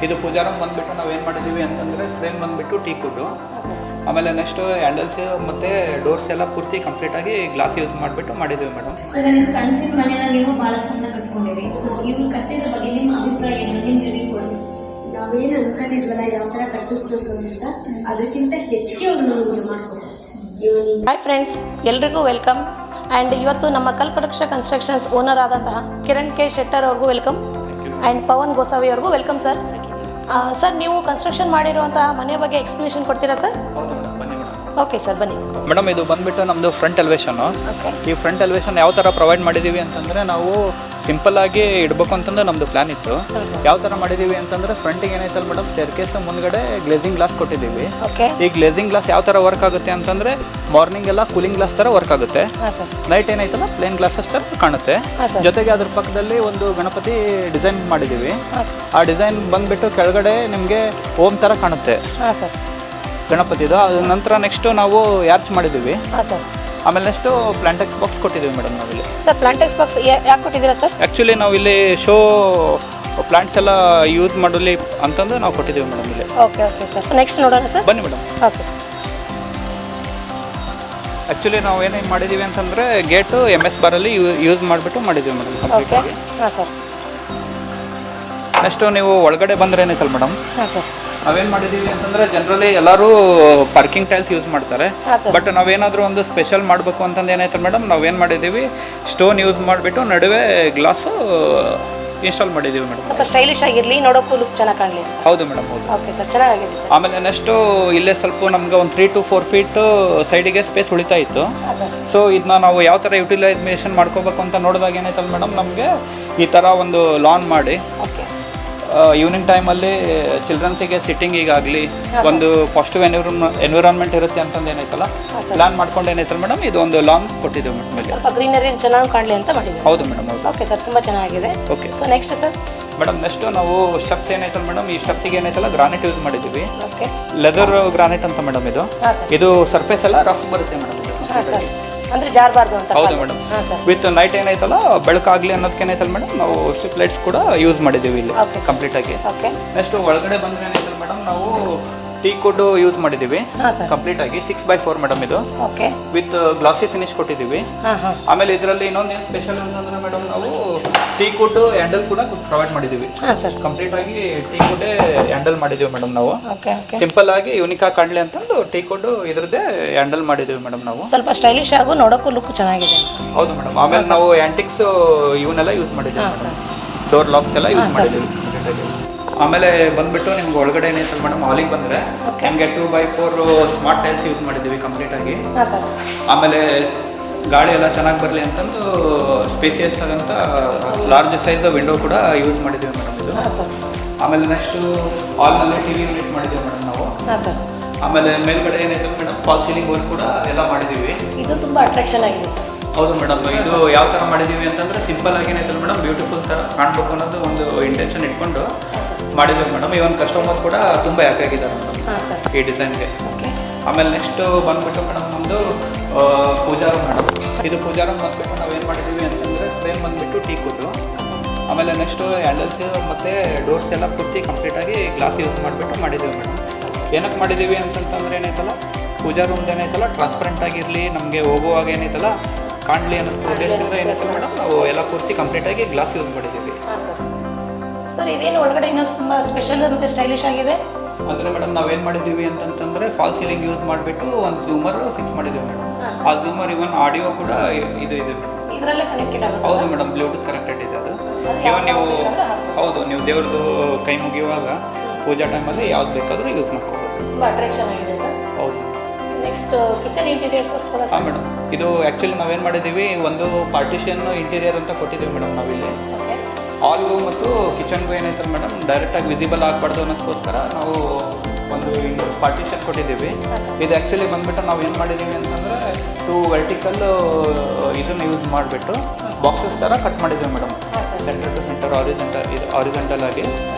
ಇದು ಪೂಜಾ ರೂಮ್ ಬಂದುಬಿಟ್ಟು ನಾವೇನು ಮಾಡಿದ್ದೀವಿ ಅಂತಂದರೆ ಫ್ರೇಮ್ ಬಂದುಬಿಟ್ಟು ಟೀ ಕುಡ್ಡು, ಆಮೇಲೆ ನೆಕ್ಸ್ಟ್ ಹ್ಯಾಂಡಲ್ಸ್ ಮತ್ತು ಡೋರ್ಸ್ ಎಲ್ಲ ಪೂರ್ತಿ ಕಂಪ್ಲೀಟಾಗಿ ಗ್ಲಾಸ್ ಯೂಸ್ ಮಾಡಿಬಿಟ್ಟು ಮಾಡಿದ್ದೀವಿ ಮೇಡಮ್. ಸೊ ನಿಮ್ಮ ಕನಸಿನ ಮನೆಯ ನೀವು ಭಾಳ ಚಂದ ಕಟ್ಕೊಂಡಿರಿ. ಸೊ ಇವ್ರು ಕಟ್ಟಿದ್ರ ಬಗ್ಗೆ ನಿಮ್ಮ ಅಭಿಪ್ರಾಯ ಏನು? ನಿಮ್ಮ ರಿವ್ಯೂ ಕೊಡಿ. ನಾವೇನು ಅನ್ಕೊಂಡಿದ್ವಲ್ಲ ಯಾವ ಥರ ಕಟ್ಟಿಸ್ಬೇಕು ಅಂತ ಅದಕ್ಕಿಂತ ಹೆಚ್ಚಿಗೆ ಅವ್ರು ನಮಗೆ ಮಾಡ್ಕೊಡ್ತಾರೆ. ಹಾಯ್ ಫ್ರೆಂಡ್ಸ್, ಎಲ್ರಿಗೂ ವೆಲ್ಕಮ್. ಆ್ಯಂಡ್ ಇವತ್ತು ನಮ್ಮ ಕಲ್ಪವೃಕ್ಷ ಕನ್ಸ್ಟ್ರಕ್ಷನ್ಸ್ ಓನರ್ ಆದಂತಹ ಕಿರಣ್ ಕೆ ಶೆಟ್ಟರ್ ಅವ್ರಿಗೂ ವೆಲ್ಕಮ್ ಆ್ಯಂಡ್ ಪವನ್ ಗೋಸಾವಿ ಅವ್ರಿಗೂ ವೆಲ್ಕಮ್ ಸರ್. ಸರ್, ನೀವು ಕನ್ಸ್ಟ್ರಕ್ಷನ್ ಮಾಡಿರುವಂತಹ ಮನೆ ಬಗ್ಗೆ ಎಕ್ಸ್ಪ್ಲನೇಷನ್ ಕೊಡ್ತೀರಾ ಸರ್? ಓಕೆ ಸರ್, ಬನ್ನಿ ಮೇಡಮ್. ಇದು ಬಂದುಬಿಟ್ಟು ನಮ್ಮದು ಫ್ರಂಟ್ ಎಲಿವೇಶನು. ಈ ಫ್ರಂಟ್ ಎಲಿವೇಶನ್ ಯಾವ ಥರ ಪ್ರೊವೈಡ್ ಮಾಡಿದ್ದೀವಿ ಅಂತಂದರೆ, ನಾವು ಸಿಂಪಲ್ಲಾಗಿ ಇಡಬೇಕು ಅಂತಂದ್ರೆ ನಮ್ಮದು ಪ್ಲ್ಯಾನ್ ಇತ್ತು. ಯಾವ ಥರ ಮಾಡಿದ್ದೀವಿ ಅಂತಂದರೆ, ಫ್ರಂಟಿಗೆ ಏನೈತಲ್ಲ ಮೇಡಮ್, ಸ್ಟೇರ್ಕೇಸ್ ಮುಂದ್ಗಡೆ ಗ್ಲೇಸಿಂಗ್ ಗ್ಲಾಸ್ ಕೊಟ್ಟಿದ್ದೀವಿ. ಈ ಗ್ಲೇಸಿಂಗ್ ಗ್ಲಾಸ್ ಯಾವ ಥರ ವರ್ಕ್ ಆಗುತ್ತೆ ಅಂತಂದರೆ, ಮಾರ್ನಿಂಗ್ ಎಲ್ಲ ಕೂಲಿಂಗ್ ಗ್ಲಾಸ್ ಥರ ವರ್ಕ್ ಆಗುತ್ತೆ, ನೈಟ್ ಏನೈತಲ್ಲ ಪ್ಲೇನ್ ಗ್ಲಾಸಸ್ ಥರ ಕಾಣುತ್ತೆ. ಜೊತೆಗೆ ಅದ್ರ ಪಕ್ಕದಲ್ಲಿ ಒಂದು ಗಣಪತಿ ಡಿಸೈನ್ ಮಾಡಿದ್ದೀವಿ. ಆ ಡಿಸೈನ್ ಬಂದುಬಿಟ್ಟು ಕೆಳಗಡೆ ನಿಮಗೆ ಓಮ್ ಥರ ಕಾಣುತ್ತೆ ಗಣಪತಿದು. ಅದ ನಂತರ ನೆಕ್ಸ್ಟು ನಾವು ಯಾರ್ಚ್ ಮಾಡಿದ್ದೀವಿ. ಆಮೇಲೆ ನೆಕ್ಸ್ಟು ಪ್ಲಾಂಟೆಕ್ಸ್ ಬಾಕ್ಸ್ ಕೊಟ್ಟಿದ್ದೀವಿ ಮೇಡಮ್ ನಾವಿಲ್ಲಿ. ಸರ್, ಪ್ಲಾಂಟೆಕ್ಸ್ ಬಾಕ್ಸ್ ಯಾಕೆ ಕೊಟ್ಟಿದ್ದೀರಾ ಸರ್? ಆ್ಯಕ್ಚುಲಿ ನಾವು ಇಲ್ಲಿ ಶೋ ಪ್ಲಾಂಟ್ಸ್ ಎಲ್ಲ ಯೂಸ್ ಮಾಡಲಿ ಅಂತಂದು ನಾವು ಕೊಟ್ಟಿದ್ದೀವಿ ಮೇಡಮ್ ಇಲ್ಲಿ. ಓಕೆ ಸರ್, ನೆಕ್ಸ್ಟ್ ನೋಡೋಣ ಸರ್, ಬನ್ನಿ ಮೇಡಮ್. Okay sir. ಆ್ಯಕ್ಚುಲಿ ನಾವು ಏನೇನು ಮಾಡಿದ್ದೀವಿ ಅಂತಂದರೆ, ಗೇಟು MS ಬಾರಲ್ಲಿ ಯೂಸ್ ಮಾಡಿಬಿಟ್ಟು ಮಾಡಿದ್ದೀವಿ ಮೇಡಮ್ ಕಂಪ್ಲೀಟಾಗಿ. ಹಾಂ ಸರ್. ನೆಕ್ಸ್ಟು ನೀವು ಒಳಗಡೆ ಬಂದರೆ ಏನೈತಲ್ಲ ಮೇಡಮ್, ಹಾಂ ಸರ್, ನಾವೇನು ಮಾಡಿದ್ದೀವಿ ಅಂತಂದರೆ, ಜನರಲಿ ಎಲ್ಲರೂ ಪಾರ್ಕಿಂಗ್ ಟೈಲ್ಸ್ ಯೂಸ್ ಮಾಡ್ತಾರೆ. ಬಟ್ ನಾವೇನಾದರೂ ಒಂದು ಸ್ಪೆಷಲ್ ಮಾಡಬೇಕು ಅಂತಂದು ಏನಾಯ್ತು ಮೇಡಮ್, ನಾವೇನು ಮಾಡಿದ್ದೀವಿ, ಸ್ಟೋನ್ ಯೂಸ್ ಮಾಡಿಬಿಟ್ಟು ನಡುವೆ ಗ್ಲಾಸು ಇನ್ಸ್ಟಾಲ್ ಮಾಡಿದ್ದೀವಿ ಮೇಡಮ್. ಸ್ವಲ್ಪ ಸ್ಟೈಲಿಶ್ ಆಗಿರಲಿ, ನೋಡೋಕ್ಕೂ ಲುಕ್ ಚೆನ್ನಾಗಿ ಕಾಣಲಿ. ಹೌದು ಮೇಡಮ್, ಹೌದು. ಓಕೆ ಸರ್, ಚೆನ್ನಾಗಿದೆ ಸರ್. ಆಮೇಲೆ ನೆಕ್ಸ್ಟು ಇಲ್ಲೇ ಸ್ವಲ್ಪ ನಮ್ಗೆ ಒಂದು 3 to 4 feet ಸೈಡಿಗೆ ಸ್ಪೇಸ್ ಉಳಿತಾ ಇತ್ತು. ಸೊ ಇದನ್ನ ನಾವು ಯಾವ ಥರ ಯುಟಿಲೈಸೇಷನ್ ಮಾಡ್ಕೋಬೇಕು ಅಂತ ನೋಡಿದಾಗ ಏನಾಯ್ತಲ್ಲ ಮೇಡಮ್, ನಮಗೆ ಈ ಥರ ಒಂದು ಲಾನ್ ಮಾಡಿ ಈವ್ನಿಂಗ್ ಟೈಮಲ್ಲಿ ಚಿಲ್ಡ್ರನ್ಸಿಗೆ ಸಿಟ್ಟಿಂಗಿಗಾಗಲಿ ಒಂದು ಪಾಸಿಟಿವ್ ಎನ್ವಿರಾನ್ಮೆಂಟ್ ಇರುತ್ತೆ ಅಂತಂದು ಏನೈತಲ್ಲ ಪ್ಲಾನ್ ಮಾಡ್ಕೊಂಡು ಏನೈತಲ್ಲ ಮೇಡಮ್, ಇದು ಒಂದು ಲಾಂಗ್ ಕೊಟ್ಟಿದ್ದೇವೆ ಮೇಡಮ್. ಸ್ವಲ್ಪ ಗ್ರೀನರಿ ಚೆನ್ನಾಗಿ ಕಾಣಲಿ ಅಂತ ಮಾಡಿದ್ದೀವಿ. ಹೌದು ಮೇಡಮ್, ಹೌದು. ಓಕೆ ಸರ್, ತುಂಬ ಚೆನ್ನಾಗಿದೆ. Okay. So next sir madam, next ನಾವು ಸ್ಟೆಪ್ಸ್ ಏನೈತಲ್ಲ ಮೇಡಮ್, ಈ ಸ್ಟೆಪ್ಸಿಗೆ ಏನೈತಲ್ಲ ಗ್ರಾನೈಟ್ ಯೂಸ್ ಮಾಡಿದ್ದೀವಿ. ಓಕೆ. ಲೆದರ್ ಗ್ರಾನೈಟ್ ಅಂತ ಮೇಡಮ್ ಇದು. ಇದು ಸರ್ಫೇಸ್ ಎಲ್ಲ ರಫ್ ಬರುತ್ತೆ ಮೇಡಮ್. ಹಾಂ ಸರ್, ಅಂದರೆ ಜಾರಬಾರ್ದು ಅಂತ. ಹೌದು ಮೇಡಮ್. ವಿತ್ ನೈಟ್ ಏನೈತಲ್ಲ ಬೆಳಕಾಗಲಿ ಅನ್ನೋದಕ್ಕೆ ಏನೈತಲ್ಲ ಮೇಡಮ್, ನಾವು ಸ್ಟ್ರಿಪ್ ಲೈಟ್ಸ್ ಕೂಡ ಯೂಸ್ ಮಾಡಿದ್ದೀವಿ ಇಲ್ಲಿ ಕಂಪ್ಲೀಟಾಗಿ. ನೆಕ್ಸ್ಟ್ ಒಳಗಡೆ ಬಂದರೆ ಏನೈತಲ್ಲ ಮೇಡಮ್, ನಾವು ಟೀ ಕುಡ್ ಯೂಸ್ ಮಾಡಿದ್ದೀವಿ ಕಂಪ್ಲೀಟಾಗಿ 6x4 ಮೇಡಮ್ ಇದು. ವಿತ್ ಗ್ಲಾಸಿ ಫಿನಿಶ್ ಕೊಟ್ಟಿದ್ದೀವಿ. ಆಮೇಲೆ ಇದರಲ್ಲಿ ಇನ್ನೊಂದು ಏನು ಸ್ಪೆಷಲ್ ಅಂತಂದ್ರೆ ಮೇಡಮ್, ನಾವು ಟೀ ಕುಡ್ ಹ್ಯಾಂಡಲ್ ಕೂಡ ಪ್ರೊವೈಡ್ ಮಾಡಿದ್ದೀವಿ. ಕಂಪ್ಲೀಟಾಗಿ ಟೀ ಕುಡ್ ಹ್ಯಾಂಡಲ್ ಮಾಡಿದ್ದೀವಿ ಮೇಡಮ್ ನಾವು. ಸಿಂಪಲ್ ಆಗಿ ಯೂನಿಕ್ ಆಗಿ ಕಾಣಲಿ ಅಂತಂದು ಟೀ ಕುಡ್ ಇದ್ರದ್ದೇ ಹ್ಯಾಂಡಲ್ ಮಾಡಿದ್ದೀವಿ ಮೇಡಮ್ ನಾವು. ಸ್ವಲ್ಪ ಸ್ಟೈಲಿಶ್ ಆಗು, ನೋಡೋಕ್ಕೂ ಲುಕ್ ಚೆನ್ನಾಗಿದೆ. ಹೌದು ಮೇಡಮ್. ಆಮೇಲೆ ನಾವು ಆ್ಯಂಟಿಕ್ಸ್ ಇವನ್ನೆಲ್ಲ ಯೂಸ್ ಮಾಡಿದ್ದೀವಿ, ಡೋರ್ ಲಾಕ್ಸ್ ಎಲ್ಲ ಯೂಸ್ ಮಾಡಿದ್ದೀವಿ. ಆಮೇಲೆ ಬಂದ್ಬಿಟ್ಟು ನಿಮ್ಗೆ ಒಳಗಡೆ ಏನೈತಲ್ಲ ಮೇಡಮ್, ಹಾಲಿಗೆ ಬಂದರೆ ನಿಮಗೆ 2x4 ಸ್ಮಾರ್ಟ್ ಟೈಲ್ಸ್ ಯೂಸ್ ಮಾಡಿದ್ದೀವಿ ಕಂಪ್ಲೀಟಾಗಿ. ಆಮೇಲೆ ಗಾಳಿ ಎಲ್ಲ ಚೆನ್ನಾಗಿ ಬರಲಿ ಅಂತಂದು ಸ್ಪೇಸಿಯಸ್ ಆದಂಥ ಲಾರ್ಜ್ ಸೈಜ್ ವಿಂಡೋ ಕೂಡ ಯೂಸ್ ಮಾಡಿದ್ದೀವಿ ಮೇಡಮ್ ಇದು. ಆಮೇಲೆ ನೆಕ್ಸ್ಟು ಹಾಲ್ನಲ್ಲಿ TV ಯೂನಿಟ್ ಮಾಡಿದ್ದೀವಿ ಮೇಡಮ್ ನಾವು. ಆಮೇಲೆ ಮೇಲ್ಗಡೆ ಏನೈತಲ್ಲ ಮೇಡಮ್, ಫಾಲ್ ಸೀಲಿಂಗ್ ವರ್ಕ್ ಕೂಡ ಎಲ್ಲ ಮಾಡಿದ್ದೀವಿ. ಇದು ತುಂಬ ಅಟ್ರಾಕ್ಷನ್ ಆಗಿದೆ ಸರ್. ಹೌದು ಮೇಡಮ್. ಇದು ಯಾವ ಥರ ಮಾಡಿದ್ದೀವಿ ಅಂತಂದರೆ, ಸಿಂಪಲ್ ಆಗಿ ಏನೈತಲ್ಲ ಮೇಡಮ್, ಬ್ಯೂಟಿಫುಲ್ ಥರ ಕಾಣಬೇಕು ಅನ್ನೋದು ಒಂದು ಇಂಟೆನ್ಷನ್ ಇಟ್ಕೊಂಡು ಮಾಡಿದ್ದೀವಿ ಮೇಡಮ್. ಇವನ್ ಕಸ್ಟಮರ್ ಕೂಡ ತುಂಬ ಹ್ಯಾಪಿ ಆಗಿದ್ದಾರೆ ಮೇಡಮ್ ಈ ಡಿಸೈನ್ಗೆ. ಆಮೇಲೆ ನೆಕ್ಸ್ಟು ಬಂದುಬಿಟ್ಟು ಮೇಡಮ್ ನಮ್ಮದು ಪೂಜಾ ರೂಮ್ ಮೇಡಮ್. ಇದು ಪೂಜಾ ರೂಮ್ ಬಂದುಬಿಟ್ಟು ನಾವೇನು ಮಾಡಿದ್ದೀವಿ ಅಂತಂದರೆ, ಫ್ರೇಮ್ ಬಂದುಬಿಟ್ಟು ಟೀ ಕುಡ್ಡು, ಆಮೇಲೆ ನೆಕ್ಸ್ಟು ಹ್ಯಾಂಡಲ್ಸ್ ಮತ್ತು ಡೋರ್ಸ್ ಎಲ್ಲ ಪೂರ್ತಿ ಕಂಪ್ಲೀಟಾಗಿ ಗ್ಲಾಸ್ ಯೂಸ್ ಮಾಡಿಬಿಟ್ಟು ಮಾಡಿದ್ದೀವಿ ಮೇಡಮ್. ಏನಕ್ಕೆ ಮಾಡಿದ್ದೀವಿ ಅಂತಂತಂದರೆ ಏನೈತಲ್ಲ, ಪೂಜಾ ರೂಮ್ದು ಏನೈತಲ್ಲ ಟ್ರಾನ್ಸ್ಪರೆಂಟ್ ಆಗಿರಲಿ, ನಮಗೆ ಹೋಗುವಾಗ ಏನೈತಲ್ಲ ಕಾಣಲಿ ಅನ್ನೋ ಉದ್ದೇಶದಿಂದ ಏನೈತಲ್ಲ ಮೇಡಮ್, ನಾವು ಎಲ್ಲ ಪೂರ್ತಿ ಕಂಪ್ಲೀಟಾಗಿ ಗ್ಲಾಸ್ ಯೂಸ್ ಮಾಡಿದ್ದೀವಿ. ಸರ್, ಇದೇನು ಒಳಗಡೆ ಇನ್ನೊಂದು ತುಂಬ ಸ್ಪೆಷಲ್ ಮತ್ತು ಸ್ಟೈಲಿಶ್ ಆಗಿದೆ ಅಂದರೆ ಮೇಡಮ್, ನಾವೇನು ಮಾಡಿದ್ದೀವಿ ಅಂತಂತಂದರೆ, ಫಾಲ್ ಸೀಲಿಂಗ್ ಯೂಸ್ ಮಾಡಿಬಿಟ್ಟು ಒಂದು ಝೂಮರ್ ಫಿಕ್ಸ್ ಮಾಡಿದ್ದೀವಿ ಮೇಡಮ್. ಆ ಝೂಮರ್ ಇವನ್ ಆಡಿಯೋ ಕೂಡ ಇದು ಇದೆ ಮೇಡಮ್, ಇದರಲ್ಲೇ ಕನೆಕ್ಟೆಡ್ ಆಗುತ್ತೆ. ಹೌದು ಮೇಡಮ್, ಬ್ಲೂಟೂತ್ ಕನೆಕ್ಟೆಡ್ ಇದೆ ಅದು. ಇವನ್ ನೀವು ಹೌದು, ನೀವು ದೇವ್ರದ್ದು ಕೈ ಮುಗಿಯುವಾಗ ಪೂಜಾ ಟೈಮಲ್ಲಿ ಯಾವ್ದು ಬೇಕಾದರೂ ಯೂಸ್ ಮಾಡ್ಕೋಬೋದು. ತುಂಬ ಅಟ್ರಾಕ್ಷನ್ ಆಗಿದೆ ಸರ್. ಹೌದು. ನೆಕ್ಸ್ಟ್ ಕಿಚನ್ ಇಂಟೀರಿಯರ್ ತೋರಿಸ್ಬೋದಾ ಸರ್? ಹಾಂ ಮೇಡಮ್. ಇದು ಆ್ಯಕ್ಚುಲಿ ನಾವೇನು ಮಾಡಿದ್ದೀವಿ, ಒಂದು ಪಾರ್ಟಿಷನ್ ಇಂಟೀರಿಯರ್ ಅಂತ ಕೊಟ್ಟಿದ್ದೀವಿ ಮೇಡಮ್ ನಾವಿಲ್ಲಿ. ಹಾಲ್ಗೂ ಮತ್ತು ಕಿಚನ್ಗೂ ಏನೈತಲ್ಲ ಮೇಡಮ್, ಡೈರೆಕ್ಟಾಗಿ ವಿಸಿಬಲ್ ಆಗಬಾರ್ದು ಅನ್ನೋದಕ್ಕೋಸ್ಕರ ನಾವು ಒಂದು ಪಾರ್ಟಿಷನ್ ಕೊಟ್ಟಿದ್ದೀವಿ. ಇದು ಆ್ಯಕ್ಚುಲಿ ಬಂದುಬಿಟ್ಟು ನಾವು ಏನು ಮಾಡಿದ್ದೀವಿ ಅಂತಂದರೆ, 2 ವರ್ಟಿಕಲ್ ಇದನ್ನು ಯೂಸ್ ಮಾಡಿಬಿಟ್ಟು ಬಾಕ್ಸಸ್ ಥರ ಕಟ್ ಮಾಡಿದ್ದೀವಿ madam, centre to centre horizontal ಆಗಿ.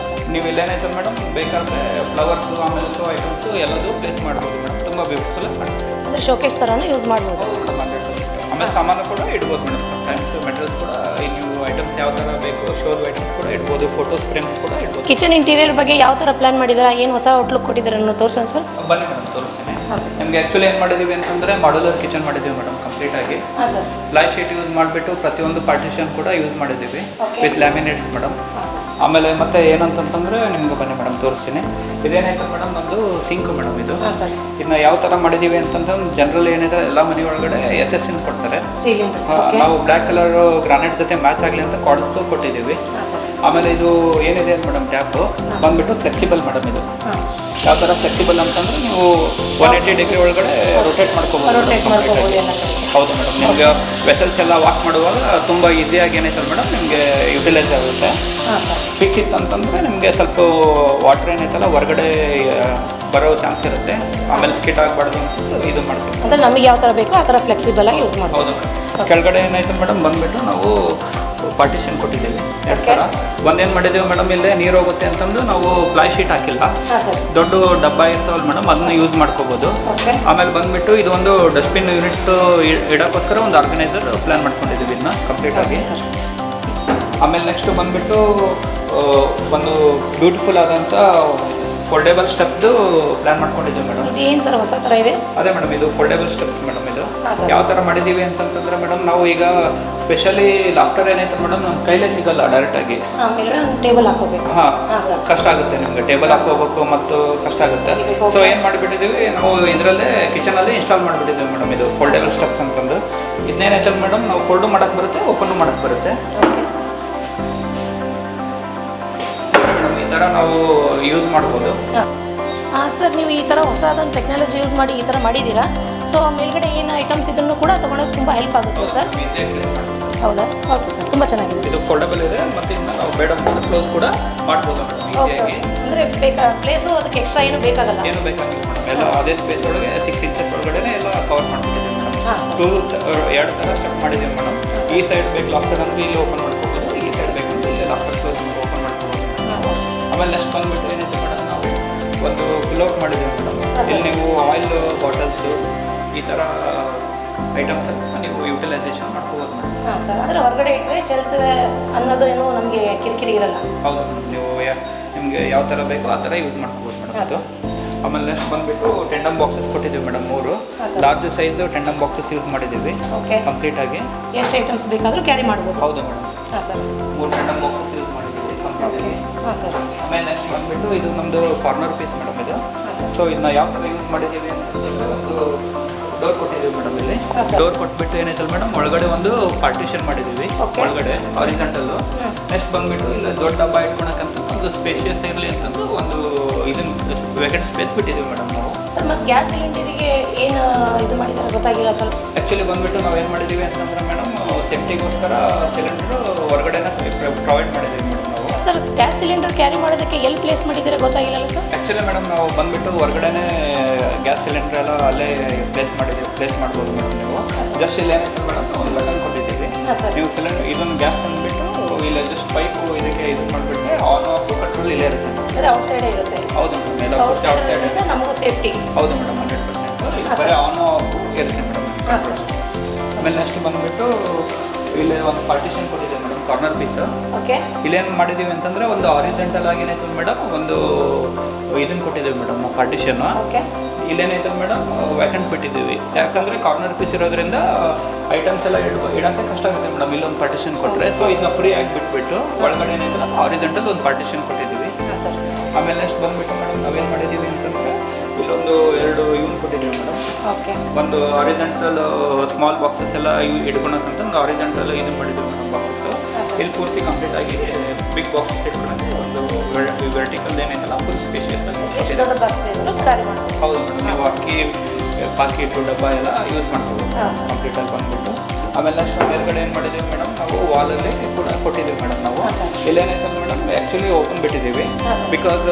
ನೀವು ಇಲ್ಲೇನೈತಲ್ಲ ಮೇಡಮ್, ಬೇಕಾದರೆ ಫ್ಲವರ್ಸು ಆಮೇಲೆ ಶೋ ಐಟಮ್ಸು ಎಲ್ಲದೂ ಪ್ಲೇಸ್ ಮಾಡ್ಬೋದು ಮೇಡಮ್. ತುಂಬ ಬ್ಯೂಟಿಫುಲ್ ಆಗಿ ಕಾಣುತ್ತೆ. ಶೋಕೇಸ್ ಥರನೂ ಯೂಸ್ ಮಾಡ್ಬೋದು ಮೇಡಮ್. 100%. ಆಮೇಲೆ ಸಾಮಾನು ಕೂಡ ಇಡ್ಬೋದು ಮೇಡಮ್. ಥ್ಯಾಂಕ್ಸ್ ಮೆಟೀರಿಯಲ್ಸ್ ಕೂಡ ನೀವು ಐಟಮ್ಸ್ ಯಾವ ಥರ ಬೇಕು ಶೋದು ಐಟಮ್ಸ್ ಕೂಡ ಇಡ್ಬೋದು, ಫೋಟೋಸ್ ಫ್ರೇಮ್ಸ್ ಕೂಡ ಇಡ್ಬೋದು. ಕಿಚನ್ ಇಂಟೀರಿಯರ್ ಬಗ್ಗೆ ಯಾವ ಥರ ಪ್ಲಾನ್ ಮಾಡಿದ್ದೀರಾ, ಏನು ಹೊಸ ಔಟ್ಲುಕ್ ಕೊಟ್ಟಿದ್ದೀರಾ ಅನ್ನೋ ತೋರಿಸೋಣ ಸರ್. ಬನ್ನಿ ಮೇಡಮ್ ತೋರಿಸ್ತೀನಿ. ನಿಮಗೆ ಆ್ಯಕ್ಚುಲಿ ಏನು ಮಾಡಿದ್ದೀವಿ ಅಂತಂದರೆ ಮಾಡ್ಯುಲರ್ ಕಿಚನ್ ಮಾಡಿದ್ದೀವಿ ಮೇಡಮ್ ಕಂಪ್ಲೀಟಾಗಿ. ಹಾಂ ಸರ್. ಪ್ಲೈ ಶೀಟ್ ಯೂಸ್ ಮಾಡಿಬಿಟ್ಟು ಪ್ರತಿಯೊಂದು ಪಾರ್ಟಿಷನ್ ಕೂಡ ಯೂಸ್ ಮಾಡಿದ್ದೀವಿ ವಿತ್ ಲ್ಯಾಮಿನೇಟ್ಸ್ ಮೇಡಮ್. ಆಮೇಲೆ ಮತ್ತೆ ಏನಂತಂತಂದರೆ ನಿಮ್ಗೆ ಬನ್ನಿ ಮೇಡಮ್ ತೋರಿಸ್ತೀನಿ. ಇದೇನಾಯ್ತು ಮೇಡಮ್ ನಮ್ಮದು ಸಿಂಕ್ ಮೇಡಮ್ ಇದು. ಇನ್ನು ಯಾವ ಥರ ಮಾಡಿದ್ದೀವಿ ಅಂತಂದ್ರೆ ಜನರಲ್ ಏನಿದೆ ಎಲ್ಲ ಮನೆ ಒಳಗಡೆ SS ಕೊಡ್ತಾರೆ. ನಾವು ಬ್ಲ್ಯಾಕ್ ಕಲರ್ ಗ್ರಾನೈಟ್ ಜೊತೆ ಮ್ಯಾಚ್ ಆಗಲಿ ಅಂತ ಕಾರ್ಡ್ಸ್ದು ಕೊಟ್ಟಿದ್ದೀವಿ. ಆಮೇಲೆ ಇದು ಏನಿದೆ ಮೇಡಮ್ ಟ್ಯಾಪು ಬಂದುಬಿಟ್ಟು ಫ್ಲೆಕ್ಸಿಬಲ್ ಮೇಡಮ್. ಇದು ಯಾವ ಥರ ಫ್ಲೆಕ್ಸಿಬಲ್ ಅಂತಂದರೆ ನೀವು 180 ಡಿಗ್ರಿ ಒಳಗಡೆ ರೊಟೇಟ್ ಮಾಡ್ಕೋಬೋದು. ಹೌದು ಮೇಡಮ್. ನಿಮಗೆ ವೆಸಲ್ಸ್ ಎಲ್ಲ ವಾಶ್ ಮಾಡುವಾಗ ತುಂಬ ಈಸಿಯಾಗಿ ಏನೈತಲ್ಲ ಮೇಡಮ್ ನಿಮಗೆ ಯುಟಿಲೈಸ್ ಆಗುತ್ತೆ. ಫಿಕ್ಸ್ ಇತ್ತು ಅಂತಂದರೆ ನಿಮಗೆ ಸ್ವಲ್ಪ ವಾಟರ್ ಏನೈತಲ್ಲ ಹೊರಗಡೆ ಬರೋ ಚಾನ್ಸ್ ಇರುತ್ತೆ. ಆಮೇಲೆ ಸ್ಕಿಟ್ ಆಗಬಾರ್ದು ಅಂತ ಇದು ಮಾಡ್ತೀವಿ. ಅಂದರೆ ನಮಗೆ ಯಾವ ಥರ ಬೇಕೋ ಆ ಥರ ಫ್ಲೆಕ್ಸಿಬಲ್ ಆಗಿ ಯೂಸ್ ಮಾಡ್ಬೋದು. ಹೌದು ಮೇಡಮ್. ಕೆಳಗಡೆ ಏನಾಯ್ತು ಮೇಡಮ್ ಬಂದುಬಿಟ್ಟು ನಾವು ಪಾರ್ಟಿಷನ್ ಕೊಟ್ಟಿದ್ದೀವಿ ಎರಡು ಥರ. ಒಂದೇನು ಮಾಡಿದ್ದೀವಿ ಮೇಡಮ್, ಇಲ್ಲೇ ನೀರು ಹೋಗುತ್ತೆ ಅಂತಂದು ನಾವು ಪ್ಲೈ ಶೀಟ್ ಹಾಕಿಲ್ಲ, ದೊಡ್ಡ ಡಬ್ಬ ಇರ್ತಾವಲ್ಲ ಮೇಡಮ್ ಅದನ್ನ ಯೂಸ್ ಮಾಡ್ಕೋಬೋದು. ಆಮೇಲೆ ಬಂದುಬಿಟ್ಟು ಇದು ಒಂದು ಡಸ್ಟ್ಬಿನ್ ಯೂನಿಟ್ ಇಡೋಕ್ಕೋಸ್ಕರ ಒಂದು ಆರ್ಗನೈಸರ್ ಪ್ಲ್ಯಾನ್ ಮಾಡ್ಕೊಂಡಿದ್ದೀವಿ ಇದನ್ನ ಕಂಪ್ಲೀಟಾಗಿ. ಆಮೇಲೆ ನೆಕ್ಸ್ಟ್ ಬಂದುಬಿಟ್ಟು ಒಂದು ಬ್ಯೂಟಿಫುಲ್ ಆದಂಥ ಫೋಲ್ಡೇಬಲ್ ಸ್ಟೆಪ್ದು ಪ್ಲ್ಯಾನ್ ಮಾಡ್ಕೊಂಡಿದ್ದೀವಿ ಮೇಡಮ್. ಏನು ಸರ್ ಹೊಸ ಥರ ಇದೆ? ಅದೇ ಮೇಡಮ್ ಇದು ಫೋಲ್ಡೇಬಲ್ ಸ್ಟೆಪ್ಸ್ ಮೇಡಮ್. ಇದು ಯಾವ ಥರ ಮಾಡಿದ್ದೀವಿ ಅಂತಂತಂದ್ರೆ ಮೇಡಮ್ ನಾವು ಈಗ ಸ್ಪೆಷಲಿ ಲಾಫ್ಟರ್ ಏನೈತೆ ಮೇಡಮ್ ನಮ್ಮ ಕೈಲೇ ಸಿಗಲ್ಲ ಡೈರೆಕ್ಟಾಗಿ. ಟೇಬಲ್ ಹಾಕೋಬೇಕು. ಹಾಂ ಕಷ್ಟ ಆಗುತ್ತೆ ನಿಮಗೆ, ಟೇಬಲ್ ಹಾಕೋಬೇಕು ಮತ್ತು ಕಷ್ಟ ಆಗುತ್ತೆ. ಸೊ ಏನು ಮಾಡಿಬಿಟ್ಟಿದ್ದೀವಿ ನಾವು ಇದರಲ್ಲೇ ಕಿಚನಲ್ಲಿ ಇನ್ಸ್ಟಾಲ್ ಮಾಡಿಬಿಟ್ಟಿದ್ದೀವಿ ಮೇಡಮ್. ಇದು ಫೋಲ್ಡೇಬಲ್ ಸ್ಟೆಪ್ಸ್ ಅಂತಂದು ಇದನ್ನೇನೈತೆ ಮೇಡಮ್ ನಾವು ಫೋಲ್ಡು ಮಾಡೋಕ್ಕೆ ಬರುತ್ತೆ, ಓಪನ್ ಮಾಡೋಕ್ಕೆ ಬರುತ್ತೆ ಮೇಡಮ್. ಈ ಥರ ನಾವು ಯೂಸ್ ಮಾಡ್ಬೋದು. ಸರ್ ನೀವು ಈ ಥರ ಹೊಸದೊಂದು ಟೆಕ್ನಾಲಜಿ ಯೂಸ್ ಮಾಡಿ ಈ ಥರ ಮಾಡಿದ್ದೀರಾ. ಸೊ ಮೇಲ್ಗಡೆ ಏನು ಐಟಮ್ಸ್ ಇದನ್ನು ಕೂಡ ತೊಗೊಳಕ್ಕೆ ತುಂಬ ಹೆಲ್ಪ್ ಆಗುತ್ತೆ ಸರ್. ಹೌದಾ? ಓಕೆ ಸರ್, ತುಂಬ ಚೆನ್ನಾಗಿದೆ. ಇದು ಫೋಲ್ಡಬಲ್ ಇದೆ ಮತ್ತು ಇನ್ನು ನಾವು ಬೇಡ ಅಂತ ಕ್ಲೋಸ್ ಕೂಡ ಮಾಡ್ಬೋದು ಈಸಿಯಾಗಿ. ಅಂದರೆ ಪ್ಲೇಸು ಅದಕ್ಕೆ ಎಕ್ಸ್ಟ್ರಾ ಏನು ಬೇಕಾಗಲ್ಲ. ಏನು ಬೇಕಾಗಿಲ್ಲ ಮೇಡಮ್. ಎಲ್ಲ ಅದೇ ಸ್ಪೇಸ್ ಒಳಗೆ 6 ಇಂಚಸ್ ಒಳಗಡೆ ಎಲ್ಲ ಕವರ್ ಮಾಡ್ಕೊಂಡಿದ್ದೀವಿ ಮೇಡಮ್. ಎರಡು ಥರ ಸ್ಟೆಪ್ ಮಾಡಿದ್ದೀವಿ ಮೇಡಮ್. ಈ ಸೈಡ್ ಬೇಕು ಲಾಫ್ಟರ್ ಅಂದ್ರೆ ಇಲ್ಲಿ ಓಪನ್ ಮಾಡ್ಕೋಬೋದು, ಈ ಸೈಡ್ ಬೇಕಂದ್ರೆ ಇಲ್ಲಿ ಲಾಫ್ಟರ್ ಕ್ಲೋಸ್ ಓಪನ್ ಮಾಡ್ಕೋಬೋದು. ಆಮೇಲೆ ನೆಕ್ಸ್ಟ್ ಬಂದುಬಿಟ್ಟು ಏನಿದೆ ಮೇಡಮ್ ನಾವು ಒಂದು ಫಿಲ್ಔಟ್ ಮಾಡಿದ್ದೀವಿ ಮೇಡಮ್. ಇಲ್ಲಿ ನೀವು ಆಯಿಲ್ ಬಾಟಲ್ಸು ಈ ಥರ ಐಟಮ್ಸನ್ನು ನೀವು ಯುಟಿಲೈಸೇಷನ್ ಮಾಡ್ಕೋಬೋದು ಮೇಡಮ್. ಹಾಂ ಸರ್. ಅಂದರೆ ಹೊರಗಡೆ ಇಟ್ಟರೆ ಚೆಲ್ತದೆ ಅನ್ನೋದು ಏನೋ ನಮಗೆ ಕಿರಿಕಿರಿ ಇರಲ್ಲ. ಹೌದು ಮೇಡಮ್. ನೀವು ನಿಮಗೆ ಯಾವ ಥರ ಬೇಕೋ ಆ ಥರ ಯೂಸ್ ಮಾಡ್ಕೋಬೋದು ಮೇಡಮ್ ಇದು. ಆಮೇಲೆ ನೆಕ್ಸ್ಟ್ ಬಂದುಬಿಟ್ಟು ಟೆಂಡಮ್ ಬಾಕ್ಸಸ್ ಕೊಟ್ಟಿದ್ದೀವಿ madam. 3 large size tandem boxes use ಮಾಡಿದ್ದೀವಿ ಕಂಪ್ಲೀಟಾಗಿ. ಎಷ್ಟು ಐಟಮ್ಸ್ ಬೇಕಾದರೂ ಕ್ಯಾರಿ ಮಾಡ್ಬೋದು. ಹೌದು ಮೇಡಮ್. ಹಾಂ ಸರ್. 3 ಟೆಂಡಮ್ ಬಾಕ್ಸಸ್ ಯೂಸ್ ಮಾಡಿದ್ದೀವಿ ಕಂಪ್ಲೀಟಾಗಿ. ಹಾಂ ಸರ್. ಆಮೇಲೆ ನೆಕ್ಸ್ಟ್ ಬಂದುಬಿಟ್ಟು ಇದು ನಮ್ಮದು ಕಾರ್ನರ್ ಪೀಸ್ ಮೇಡಮ್ ಇದು. ಸೊ ಇದನ್ನ ಯಾವ ಥರ ಯೂಸ್ ಮಾಡಿದ್ದೀವಿ ಅಂತಂದರೆ ಒಂದು ಡೋರ್ ಕೊಟ್ಟಿದ್ದೀವಿ ಮೇಡಮ್. ಇಲ್ಲಿ ಡೋರ್ ಕೊಟ್ಬಿಟ್ಟು ಏನೈತಲ್ಲ ಮೇಡಮ್ ಒಳಗಡೆ ಒಂದು ಪಾರ್ಟಿಷನ್ ಮಾಡಿದ್ದೀವಿ ಒಳಗಡೆ ಹಾರಿಜಾಂಟಲ್ಲು. ನೆಕ್ಸ್ಟ್ ಬಂದುಬಿಟ್ಟು ಇಲ್ಲ ದೊಡ್ಡ ಡಬ್ಬ ಇಟ್ಕೊಳಕ್ಕಂತ ಒಂದು ಸ್ಪೇಷಿಯಸ್ ಇರಲಿ ಅಂತಂದು ಒಂದು ಇದನ್ನು ವೇಕೆಂಟ್ ಸ್ಪೇಸ್ ಬಿಟ್ಟಿದ್ದೀವಿ ಮೇಡಮ್ ನಾವು. ಸರ್ ಮತ್ತು ಗ್ಯಾಸ್ ಸಿಲಿಂಡರಿಗೆ ಏನು ಇದು ಮಾಡಿದ್ದಾರೆ ಗೊತ್ತಾಗಿಲ್ಲ ಸ್ವಲ್ಪ. ಆ್ಯಕ್ಚುಲಿ ಬಂದುಬಿಟ್ಟು ನಾವು ಏನು ಮಾಡಿದ್ದೀವಿ ಅಂತಂದರೆ ಮೇಡಮ್ ಸೇಫ್ಟಿಗೋಸ್ಕರ ಸಿಲಿಂಡ್ರು ಹೊರಗಡೆನ ಪ್ರೊವೈಡ್ ಮಾಡಿದ್ದೀವಿ ಮೇಡಮ್ ನಾವು. ಸರ್ ಗ್ಯಾಸ್ ಸಿಲಿಂಡರ್ ಕ್ಯಾರಿ ಮಾಡೋದಕ್ಕೆ ಎಲ್ಲಿ ಪ್ಲೇಸ್ ಮಾಡಿದ್ದೀರಾ ಗೊತ್ತಾಗಿಲ್ಲ ಸರ್. ಆ್ಯಕ್ಚುಲಿ ಮೇಡಮ್ ನಾವು ಬಂದುಬಿಟ್ಟು ಹೊರಗಡೆನೇ ಗ್ಯಾಸ್ ಸಿಲಿಂಡರ್ ಎಲ್ಲ ಅಲ್ಲೇ ಪ್ಲೇಸ್ ಮಾಡ್ಬೋದು ಮೇಡಮ್. ನೀವು ಜಸ್ಟ್ ಇಲ್ಲಿ ಏನಾಯ್ತು ಮೇಡಮ್ ಒಂದು ಬಟನ್ ಕೊಟ್ಟಿದ್ದೀವಿ. ನೀವು ಸಿಲಿಂಡರ್ ಇದನ್ನು ಗ್ಯಾಸ್ ಅಂದ್ಬಿಟ್ಟು ಇಲ್ಲ ಜಸ್ಟ್ ಪೈಪು ಇದಕ್ಕೆ ಇದು ಮಾಡಿಬಿಟ್ರೆ ಆನ್ ಆಫ್ ಕಂಟ್ರೋಲ್ ಇಲ್ಲೇ ಇರುತ್ತೆ. ಅಂದರೆ ಔಟ್ಸೈಡೇ ಇರುತ್ತೆ. ಹೌದು ಮೇಡಮ್. ಎಲ್ಲ ಔಟ್ಸೈಡ್ ನಮಗೂ ಸೇಫ್ಟಿ. ಹೌದು ಮೇಡಮ್ 100%. ಬರೀ ಆನ್ ಆಫ್ ಇರುತ್ತೆ ಮೇಡಮ್. ಆಮೇಲೆ ನೆಕ್ಸ್ಟ್ ಬಂದುಬಿಟ್ಟು ಇಲ್ಲಿ ಒಂದು ಪಾರ್ಟಿಷನ್ ಕೊಟ್ಟಿದ್ದೀವಿ ಮೇಡಮ್ ಕಾರ್ನರ್ ಪೀಸ್. ಓಕೆ. ಇಲ್ಲೇನು ಮಾಡಿದ್ದೀವಿ ಅಂತಂದರೆ ಒಂದು ಹಾರಿಜಾಂಟಲ್ ಆಗಿ ಏನಾಯ್ತು ಮೇಡಮ್ ಒಂದು ಇದನ್ನು ಕೊಟ್ಟಿದ್ದೀವಿ ಮೇಡಮ್ ಪಾರ್ಟಿಷನ್ನು. ಓಕೆ. ಇಲ್ಲೇನಾಯ್ತು ಮೇಡಮ್ ವ್ಯಾಕೆಂಟ್ ಬಿಟ್ಟಿದ್ದೀವಿ. ಯಾಕಂದರೆ ಕಾರ್ನರ್ ಪೀಸ್ ಇರೋದ್ರಿಂದ ಐಟಮ್ಸ್ ಎಲ್ಲ ಇಡೋಕ್ಕೆ ಕಷ್ಟ ಆಗುತ್ತೆ ಮೇಡಮ್ ಇಲ್ಲೊಂದು ಪಾರ್ಟಿಷನ್ ಕೊಟ್ಟರೆ. ಸೊ ಇದನ್ನ ಫ್ರೀ ಆಗಿ ಬಿಟ್ಬಿಟ್ಟು ಒಳಗಡೆ ಏನಾಯ್ತಲ್ಲ ಹಾರಿಜಾಂಟಲ್ ಒಂದು ಪಾರ್ಟಿಷನ್ ಕೊಟ್ಟಿದ್ದೀವಿ. ಆಮೇಲೆ ನೆಕ್ಸ್ಟ್ ಬಂದುಬಿಟ್ಟು ಮೇಡಮ್ ನಾವೇನು ಮಾಡಿದ್ದೀವಿ ಅಂತಂದರೆ ಇಲ್ಲೊಂದು 2 ಇವ್ನು ಕೊಟ್ಟಿದ್ದೀವಿ ಮೇಡಮ್. ಓಕೆ. ಒಂದು ಹಾರಿಜಾಂಟಲ್ ಸ್ಮಾಲ್ ಬಾಕ್ಸಸ್ ಎಲ್ಲ ಇಟ್ಕೊಳಕ್ಕಂತ ಒಂದು ಹಾರಿಜಾಂಟಲ್ ಇದು ಮಾಡಿದ್ದೀವಿ ಮೇಡಮ್ ಬಾಕ್ಸಸ್ಸು. ಇಲ್ಲಿ ಪೂರ್ತಿ ಕಂಪ್ಲೀಟ್ ಆಗಿ ಬಿಗ್ ಬಾಕ್ಸಸ್ ಇಟ್ಕೊಳಕ್ಕೆ ಒಂದು ವರ್ಟಿಕಲ್ ಏನೈತಲ್ಲ ಫುಲ್ ಸ್ಪೇಷಿಯಸ್ ಆಗಿ. ಹೌದು ಮೇಡಮ್. ನೀವು ಅಕ್ಕಿ ಪಾಕಿಟು ಡಬ್ಬ ಎಲ್ಲ ಯೂಸ್ ಮಾಡ್ಕೋಬೋದು ಕಂಪ್ಲೀಟಾಗಿ ಬಂದುಬಿಟ್ಟು. ಆಮೇಲೆ ನೆಕ್ಸ್ಟ್ ಮೇಲ್ಗಡೆ ಏನು ಮಾಡಿದ್ದೀವಿ ಮೇಡಮ್ ನಾವು ವಾಲಲ್ಲಿ ಕೂಡ ಕೊಟ್ಟಿದ್ದೀವಿ ಮೇಡಮ್ ನಾವು. ಇಲ್ಲೇನೈತಲ್ಲ ಮೇಡಮ್ ಆ್ಯಕ್ಚುಲಿ ಓಪನ್ ಬಿಟ್ಟಿದ್ದೀವಿ ಬಿಕಾಸ್